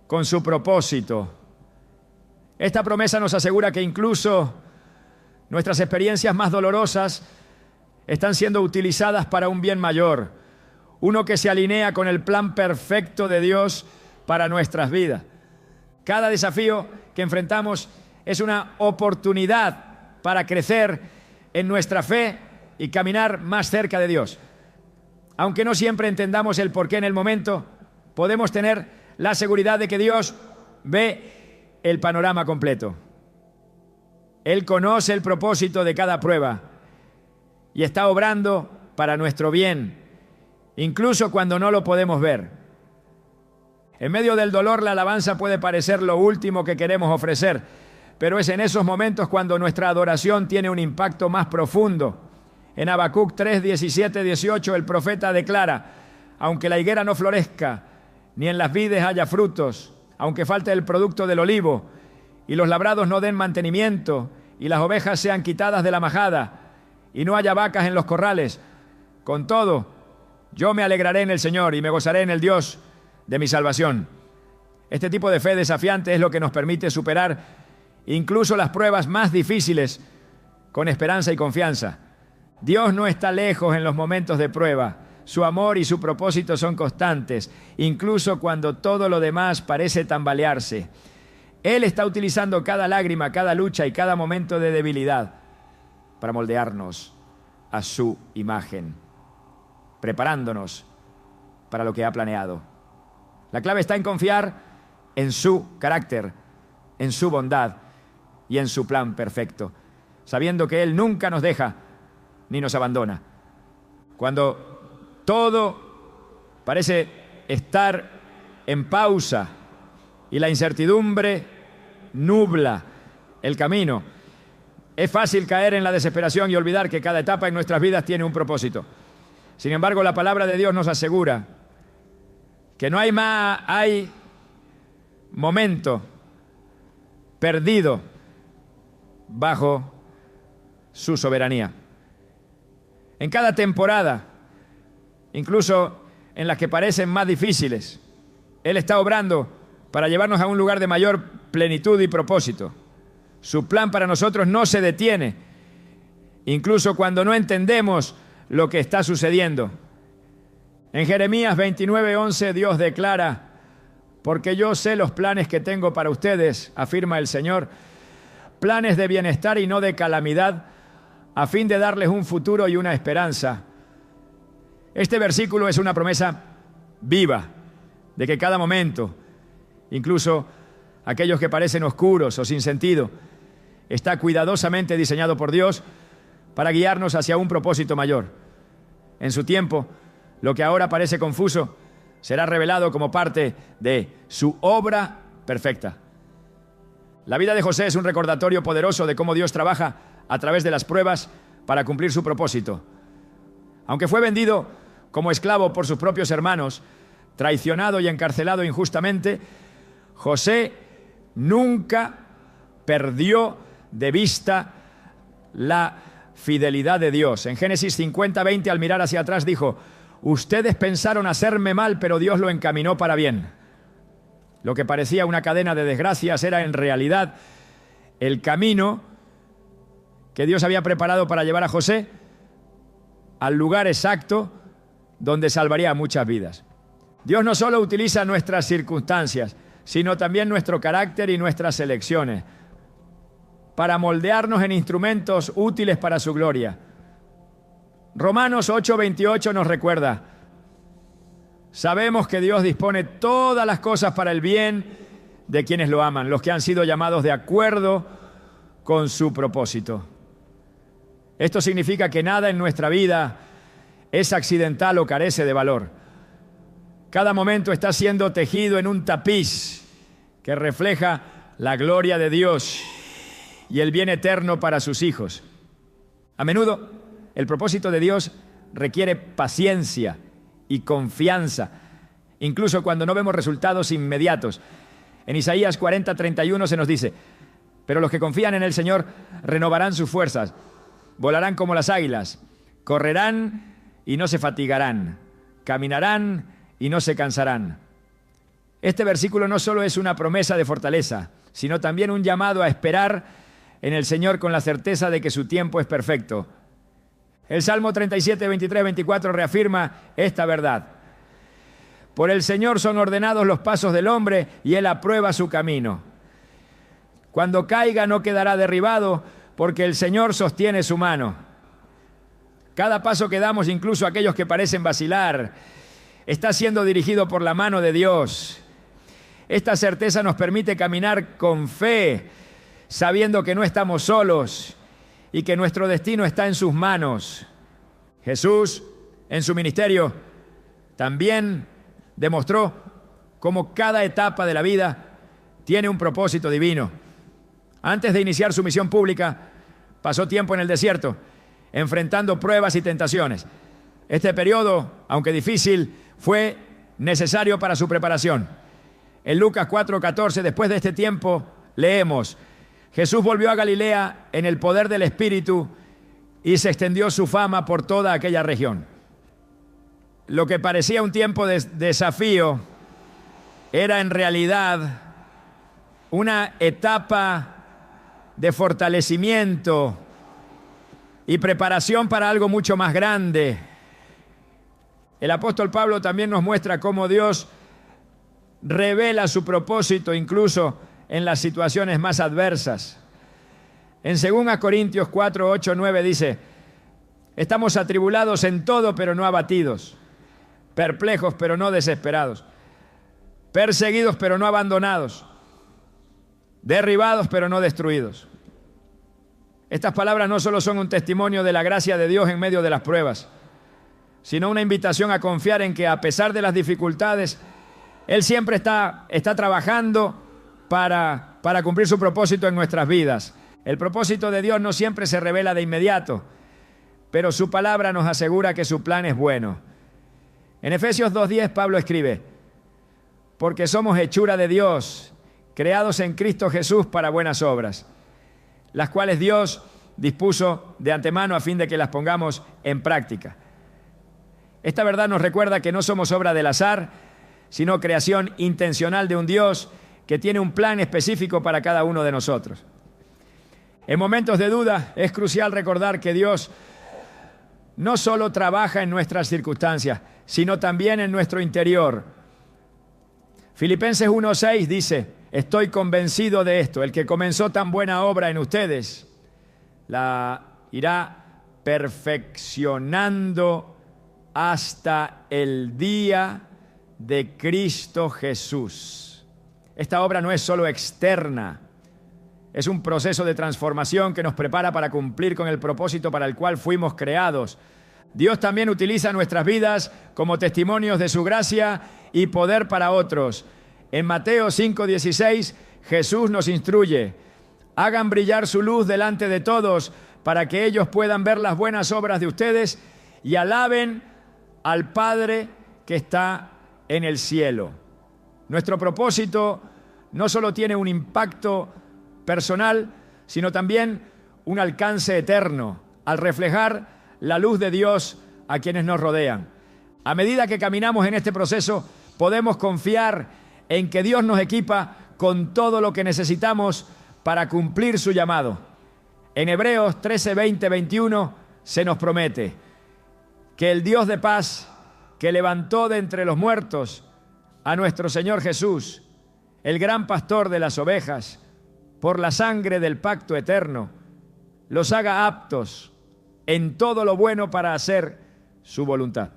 con su propósito. Esta promesa nos asegura que incluso nuestras experiencias más dolorosas están siendo utilizadas para un bien mayor, uno que se alinea con el plan perfecto de Dios para nuestras vidas. Cada desafío que enfrentamos es una oportunidad para crecer en nuestra fe y caminar más cerca de Dios. Aunque no siempre entendamos el porqué en el momento, podemos tener la seguridad de que Dios ve el panorama completo. Él conoce el propósito de cada prueba y está obrando para nuestro bien, incluso cuando no lo podemos ver. En medio del dolor, la alabanza puede parecer lo último que queremos ofrecer, pero es en esos momentos cuando nuestra adoración tiene un impacto más profundo. En Habacuc 3, 17, 18, el profeta declara: aunque la higuera no florezca, ni en las vides haya frutos, aunque falte el producto del olivo, y los labrados no den mantenimiento, y las ovejas sean quitadas de la majada, y no haya vacas en los corrales, con todo, yo me alegraré en el Señor y me gozaré en el Dios de mi salvación. Este tipo de fe desafiante es lo que nos permite superar incluso las pruebas más difíciles con esperanza y confianza. Dios no está lejos en los momentos de prueba. Su amor y su propósito son constantes, incluso cuando todo lo demás parece tambalearse. Él está utilizando cada lágrima, cada lucha y cada momento de debilidad para moldearnos a su imagen, preparándonos para lo que ha planeado. La clave está en confiar en su carácter, en su bondad y en su plan perfecto, sabiendo que Él nunca nos deja ni nos abandona. Cuando todo parece estar en pausa y la incertidumbre nubla el camino, es fácil caer en la desesperación y olvidar que cada etapa en nuestras vidas tiene un propósito. Sin embargo, la palabra de Dios nos asegura que no hay momento perdido bajo su soberanía. En cada temporada, incluso en las que parecen más difíciles, Él está obrando para llevarnos a un lugar de mayor plenitud y propósito. Su plan para nosotros no se detiene, incluso cuando no entendemos lo que está sucediendo. En Jeremías 29:11 Dios declara: porque yo sé los planes que tengo para ustedes, afirma el Señor, planes de bienestar y no de calamidad, a fin de darles un futuro y una esperanza. Este versículo es una promesa viva de que cada momento, incluso aquellos que parecen oscuros o sin sentido, está cuidadosamente diseñado por Dios para guiarnos hacia un propósito mayor. En su tiempo, lo que ahora parece confuso será revelado como parte de su obra perfecta. La vida de José es un recordatorio poderoso de cómo Dios trabaja a través de las pruebas para cumplir su propósito. Aunque fue vendido como esclavo por sus propios hermanos, traicionado y encarcelado injustamente, José nunca perdió de vista la fidelidad de Dios. En Génesis 50:20, al mirar hacia atrás, dijo: ustedes pensaron hacerme mal, pero Dios lo encaminó para bien. Lo que parecía una cadena de desgracias era en realidad el camino que Dios había preparado para llevar a José al lugar exacto donde salvaría a muchas vidas. Dios no solo utiliza nuestras circunstancias, sino también nuestro carácter y nuestras elecciones para moldearnos en instrumentos útiles para su gloria. Romanos 8:28 nos recuerda: sabemos que Dios dispone todas las cosas para el bien de quienes lo aman, los que han sido llamados de acuerdo con su propósito. Esto significa que nada en nuestra vida es accidental o carece de valor. Cada momento está siendo tejido en un tapiz que refleja la gloria de Dios y el bien eterno para sus hijos. A menudo, el propósito de Dios requiere paciencia y confianza, incluso cuando no vemos resultados inmediatos. En Isaías 40:31 se nos dice: pero los que confían en el Señor renovarán sus fuerzas, volarán como las águilas, correrán y no se fatigarán, caminarán y no se cansarán. Este versículo no solo es una promesa de fortaleza, sino también un llamado a esperar en el Señor con la certeza de que su tiempo es perfecto. El Salmo 37, 23, 24 reafirma esta verdad: por el Señor son ordenados los pasos del hombre y Él aprueba su camino. Cuando caiga no quedará derribado, porque el Señor sostiene su mano. Cada paso que damos, incluso aquellos que parecen vacilar, está siendo dirigido por la mano de Dios. Esta certeza nos permite caminar con fe, sabiendo que no estamos solos y que nuestro destino está en sus manos. Jesús, en su ministerio, también demostró cómo cada etapa de la vida tiene un propósito divino. Antes de iniciar su misión pública, pasó tiempo en el desierto, enfrentando pruebas y tentaciones. Este periodo, aunque difícil, fue necesario para su preparación. En Lucas 4:14, después de este tiempo, leemos: Jesús volvió a Galilea en el poder del Espíritu y se extendió su fama por toda aquella región. Lo que parecía un tiempo de desafío era en realidad una etapa de fortalecimiento y preparación para algo mucho más grande. El apóstol Pablo también nos muestra cómo Dios revela su propósito incluso en las situaciones más adversas. En 2 Corintios 4, 8, 9 dice: estamos atribulados en todo, pero no abatidos, perplejos, pero no desesperados, perseguidos, pero no abandonados, derribados, pero no destruidos. Estas palabras no solo son un testimonio de la gracia de Dios en medio de las pruebas, sino una invitación a confiar en que, a pesar de las dificultades, Él siempre está trabajando para cumplir su propósito en nuestras vidas. El propósito de Dios no siempre se revela de inmediato, pero su palabra nos asegura que su plan es bueno. En Efesios 2:10 Pablo escribe: porque somos hechura de Dios, creados en Cristo Jesús para buenas obras, las cuales Dios dispuso de antemano a fin de que las pongamos en práctica. Esta verdad nos recuerda que no somos obra del azar, sino creación intencional de un Dios que tiene un plan específico para cada uno de nosotros. En momentos de duda es crucial recordar que Dios no solo trabaja en nuestras circunstancias, sino también en nuestro interior. Filipenses 1:6 dice: estoy convencido de esto, el que comenzó tan buena obra en ustedes, la irá perfeccionando hasta el día de Cristo Jesús. Esta obra no es solo externa, es un proceso de transformación que nos prepara para cumplir con el propósito para el cual fuimos creados. Dios también utiliza nuestras vidas como testimonios de su gracia y poder para otros. En Mateo 5:16, Jesús nos instruye: hagan brillar su luz delante de todos para que ellos puedan ver las buenas obras de ustedes y alaben al Padre que está en el cielo. Nuestro propósito no solo tiene un impacto personal, sino también un alcance eterno al reflejar la luz de Dios a quienes nos rodean. A medida que caminamos en este proceso, podemos confiar en que Dios nos equipa con todo lo que necesitamos para cumplir su llamado. En Hebreos 13, 20, 21 se nos promete que el Dios de paz, que levantó de entre los muertos a nuestro Señor Jesús, el gran pastor de las ovejas, por la sangre del pacto eterno, los haga aptos en todo lo bueno para hacer su voluntad.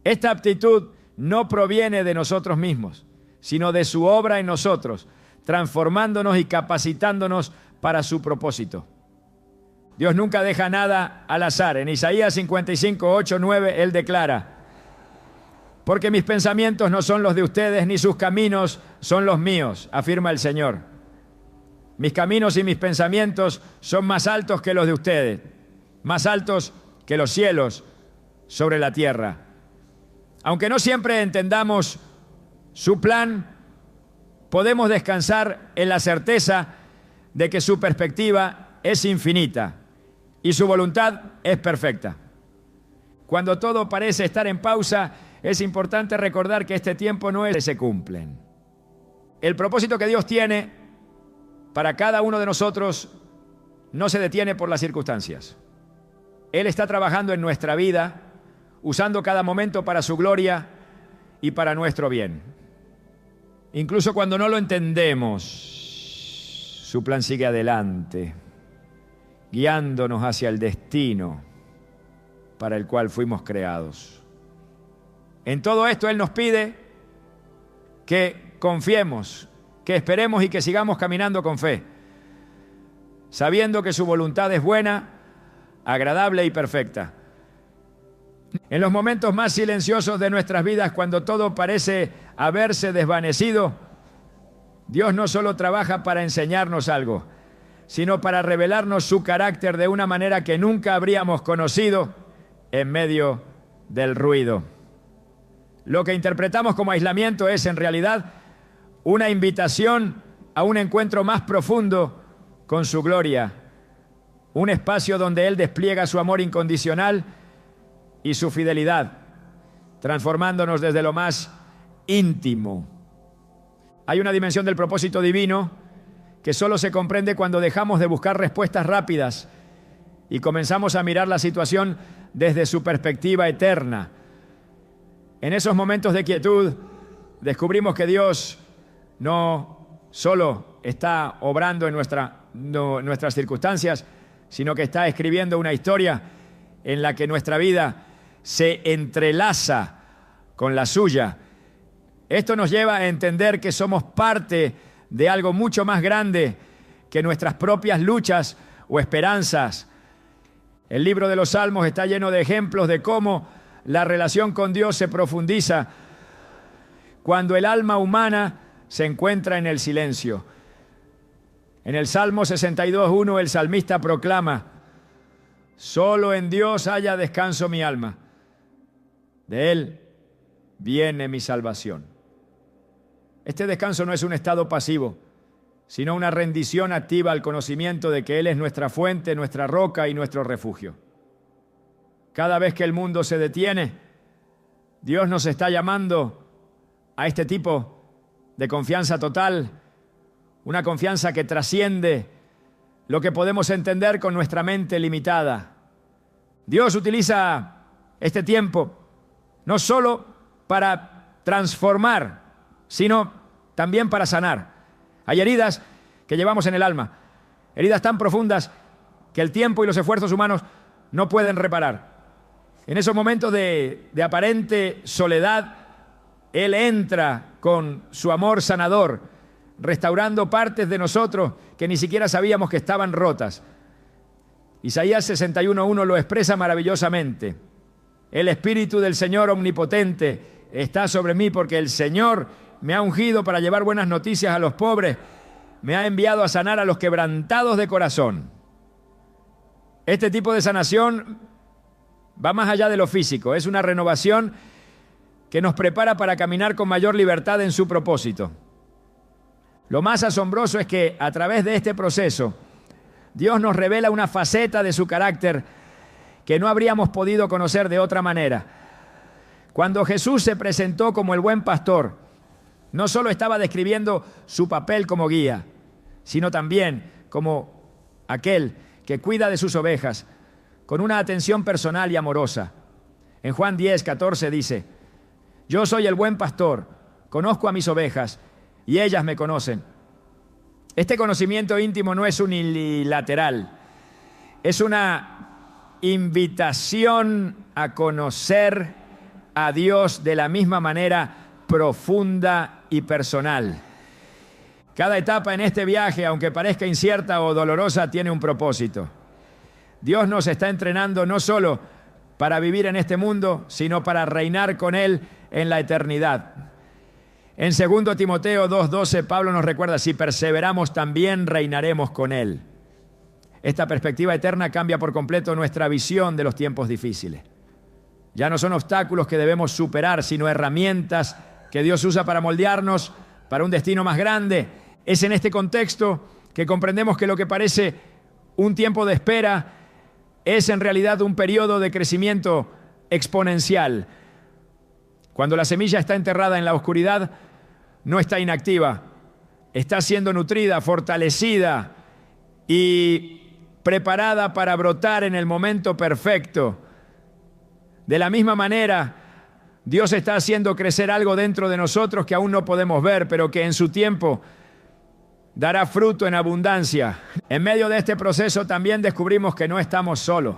Esta aptitud no proviene de nosotros mismos, sino de su obra en nosotros, transformándonos y capacitándonos para su propósito. Dios nunca deja nada al azar. En Isaías 55, 8, 9, Él declara: porque mis pensamientos no son los de ustedes, ni sus caminos son los míos, afirma el Señor. Mis caminos y mis pensamientos son más altos que los de ustedes, más altos que los cielos sobre la tierra. Aunque no siempre entendamos su plan, podemos descansar en la certeza de que su perspectiva es infinita y su voluntad es perfecta. Cuando todo parece estar en pausa, es importante recordar que este tiempo no es que se cumplen. El propósito que Dios tiene para cada uno de nosotros no se detiene por las circunstancias. Él está trabajando en nuestra vida, usando cada momento para su gloria y para nuestro bien. Incluso cuando no lo entendemos, su plan sigue adelante, guiándonos hacia el destino para el cual fuimos creados. En todo esto Él nos pide que confiemos, que esperemos y que sigamos caminando con fe, sabiendo que su voluntad es buena, agradable y perfecta. En los momentos más silenciosos de nuestras vidas, cuando todo parece haberse desvanecido, Dios no solo trabaja para enseñarnos algo, sino para revelarnos su carácter de una manera que nunca habríamos conocido en medio del ruido. Lo que interpretamos como aislamiento es en realidad una invitación a un encuentro más profundo con su gloria, un espacio donde Él despliega su amor incondicional y su fidelidad, transformándonos desde lo más íntimo. Hay una dimensión del propósito divino que solo se comprende cuando dejamos de buscar respuestas rápidas y comenzamos a mirar la situación desde su perspectiva eterna. En esos momentos de quietud, descubrimos que Dios no solo está obrando en nuestras circunstancias, sino que está escribiendo una historia en la que nuestra vida se entrelaza con la suya. Esto nos lleva a entender que somos parte de algo mucho más grande que nuestras propias luchas o esperanzas. El libro de los Salmos está lleno de ejemplos de cómo la relación con Dios se profundiza cuando el alma humana se encuentra en el silencio. En el Salmo 62:1 el salmista proclama: solo en Dios haya descanso mi alma, de Él viene mi salvación. Este descanso no es un estado pasivo, sino una rendición activa al conocimiento de que Él es nuestra fuente, nuestra roca y nuestro refugio. Cada vez que el mundo se detiene, Dios nos está llamando a este tipo de confianza total, una confianza que trasciende lo que podemos entender con nuestra mente limitada. Dios utiliza este tiempo no solo para transformar, sino también para sanar. Hay heridas que llevamos en el alma, heridas tan profundas que el tiempo y los esfuerzos humanos no pueden reparar. En esos momentos de aparente soledad, Él entra con su amor sanador, restaurando partes de nosotros que ni siquiera sabíamos que estaban rotas. Isaías 61:1 lo expresa maravillosamente. El Espíritu del Señor omnipotente está sobre mí porque el Señor me ha ungido para llevar buenas noticias a los pobres, me ha enviado a sanar a los quebrantados de corazón. Este tipo de sanación va más allá de lo físico, es una renovación que nos prepara para caminar con mayor libertad en su propósito. Lo más asombroso es que a través de este proceso, Dios nos revela una faceta de su carácter que no habríamos podido conocer de otra manera. Cuando Jesús se presentó como el buen pastor, no solo estaba describiendo su papel como guía, sino también como aquel que cuida de sus ovejas con una atención personal y amorosa. En Juan 10:14 dice: yo soy el buen pastor, conozco a mis ovejas y ellas me conocen. Este conocimiento íntimo no es unilateral, es una invitación a conocer a Dios de la misma manera profunda y personal. Cada etapa en este viaje, aunque parezca incierta o dolorosa, tiene un propósito. Dios nos está entrenando no solo para vivir en este mundo, sino para reinar con Él en la eternidad. En 2 Timoteo 2:12, Pablo nos recuerda: si perseveramos, también reinaremos con Él. Esta perspectiva eterna cambia por completo nuestra visión de los tiempos difíciles. Ya no son obstáculos que debemos superar, sino herramientas que Dios usa para moldearnos para un destino más grande. Es en este contexto que comprendemos que lo que parece un tiempo de espera es en realidad un periodo de crecimiento exponencial. Cuando la semilla está enterrada en la oscuridad, no está inactiva, está siendo nutrida, fortalecida y preparada para brotar en el momento perfecto. De la misma manera, Dios está haciendo crecer algo dentro de nosotros que aún no podemos ver, pero que en su tiempo dará fruto en abundancia. En medio de este proceso también descubrimos que no estamos solos.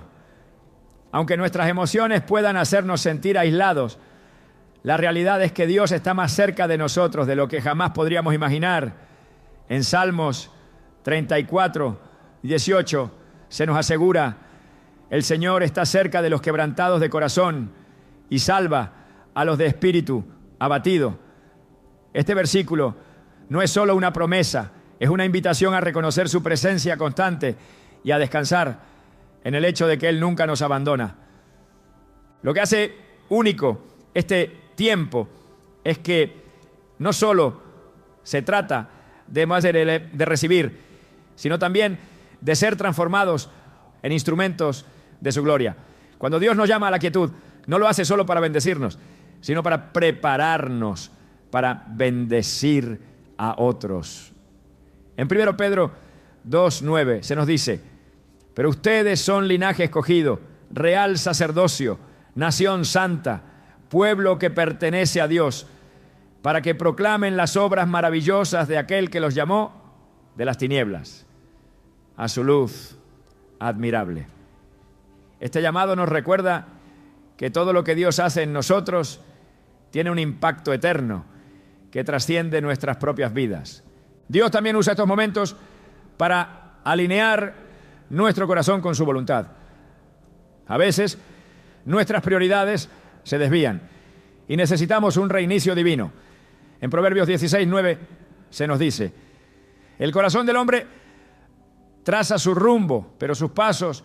Aunque nuestras emociones puedan hacernos sentir aislados, la realidad es que Dios está más cerca de nosotros de lo que jamás podríamos imaginar. En Salmos 34:18 se nos asegura: el Señor está cerca de los quebrantados de corazón y salva a los de espíritu abatido. Este versículo no es solo una promesa, es una invitación a reconocer su presencia constante y a descansar en el hecho de que Él nunca nos abandona. Lo que hace único este tiempo es que no solo se trata de recibir, sino también de ser transformados en instrumentos de su gloria. Cuando Dios nos llama a la quietud, no lo hace solo para bendecirnos, sino para prepararnos para bendecir a otros. En 1 Pedro 2:9 se nos dice: pero ustedes son linaje escogido, real sacerdocio, nación santa, pueblo que pertenece a Dios, para que proclamen las obras maravillosas de aquel que los llamó de las tinieblas a su luz admirable. Este llamado nos recuerda que todo lo que Dios hace en nosotros tiene un impacto eterno que trasciende nuestras propias vidas. Dios también usa estos momentos para alinear nuestro corazón con su voluntad. A veces nuestras prioridades se desvían y necesitamos un reinicio divino. En Proverbios 16:9 se nos dice: el corazón del hombre traza su rumbo, pero sus pasos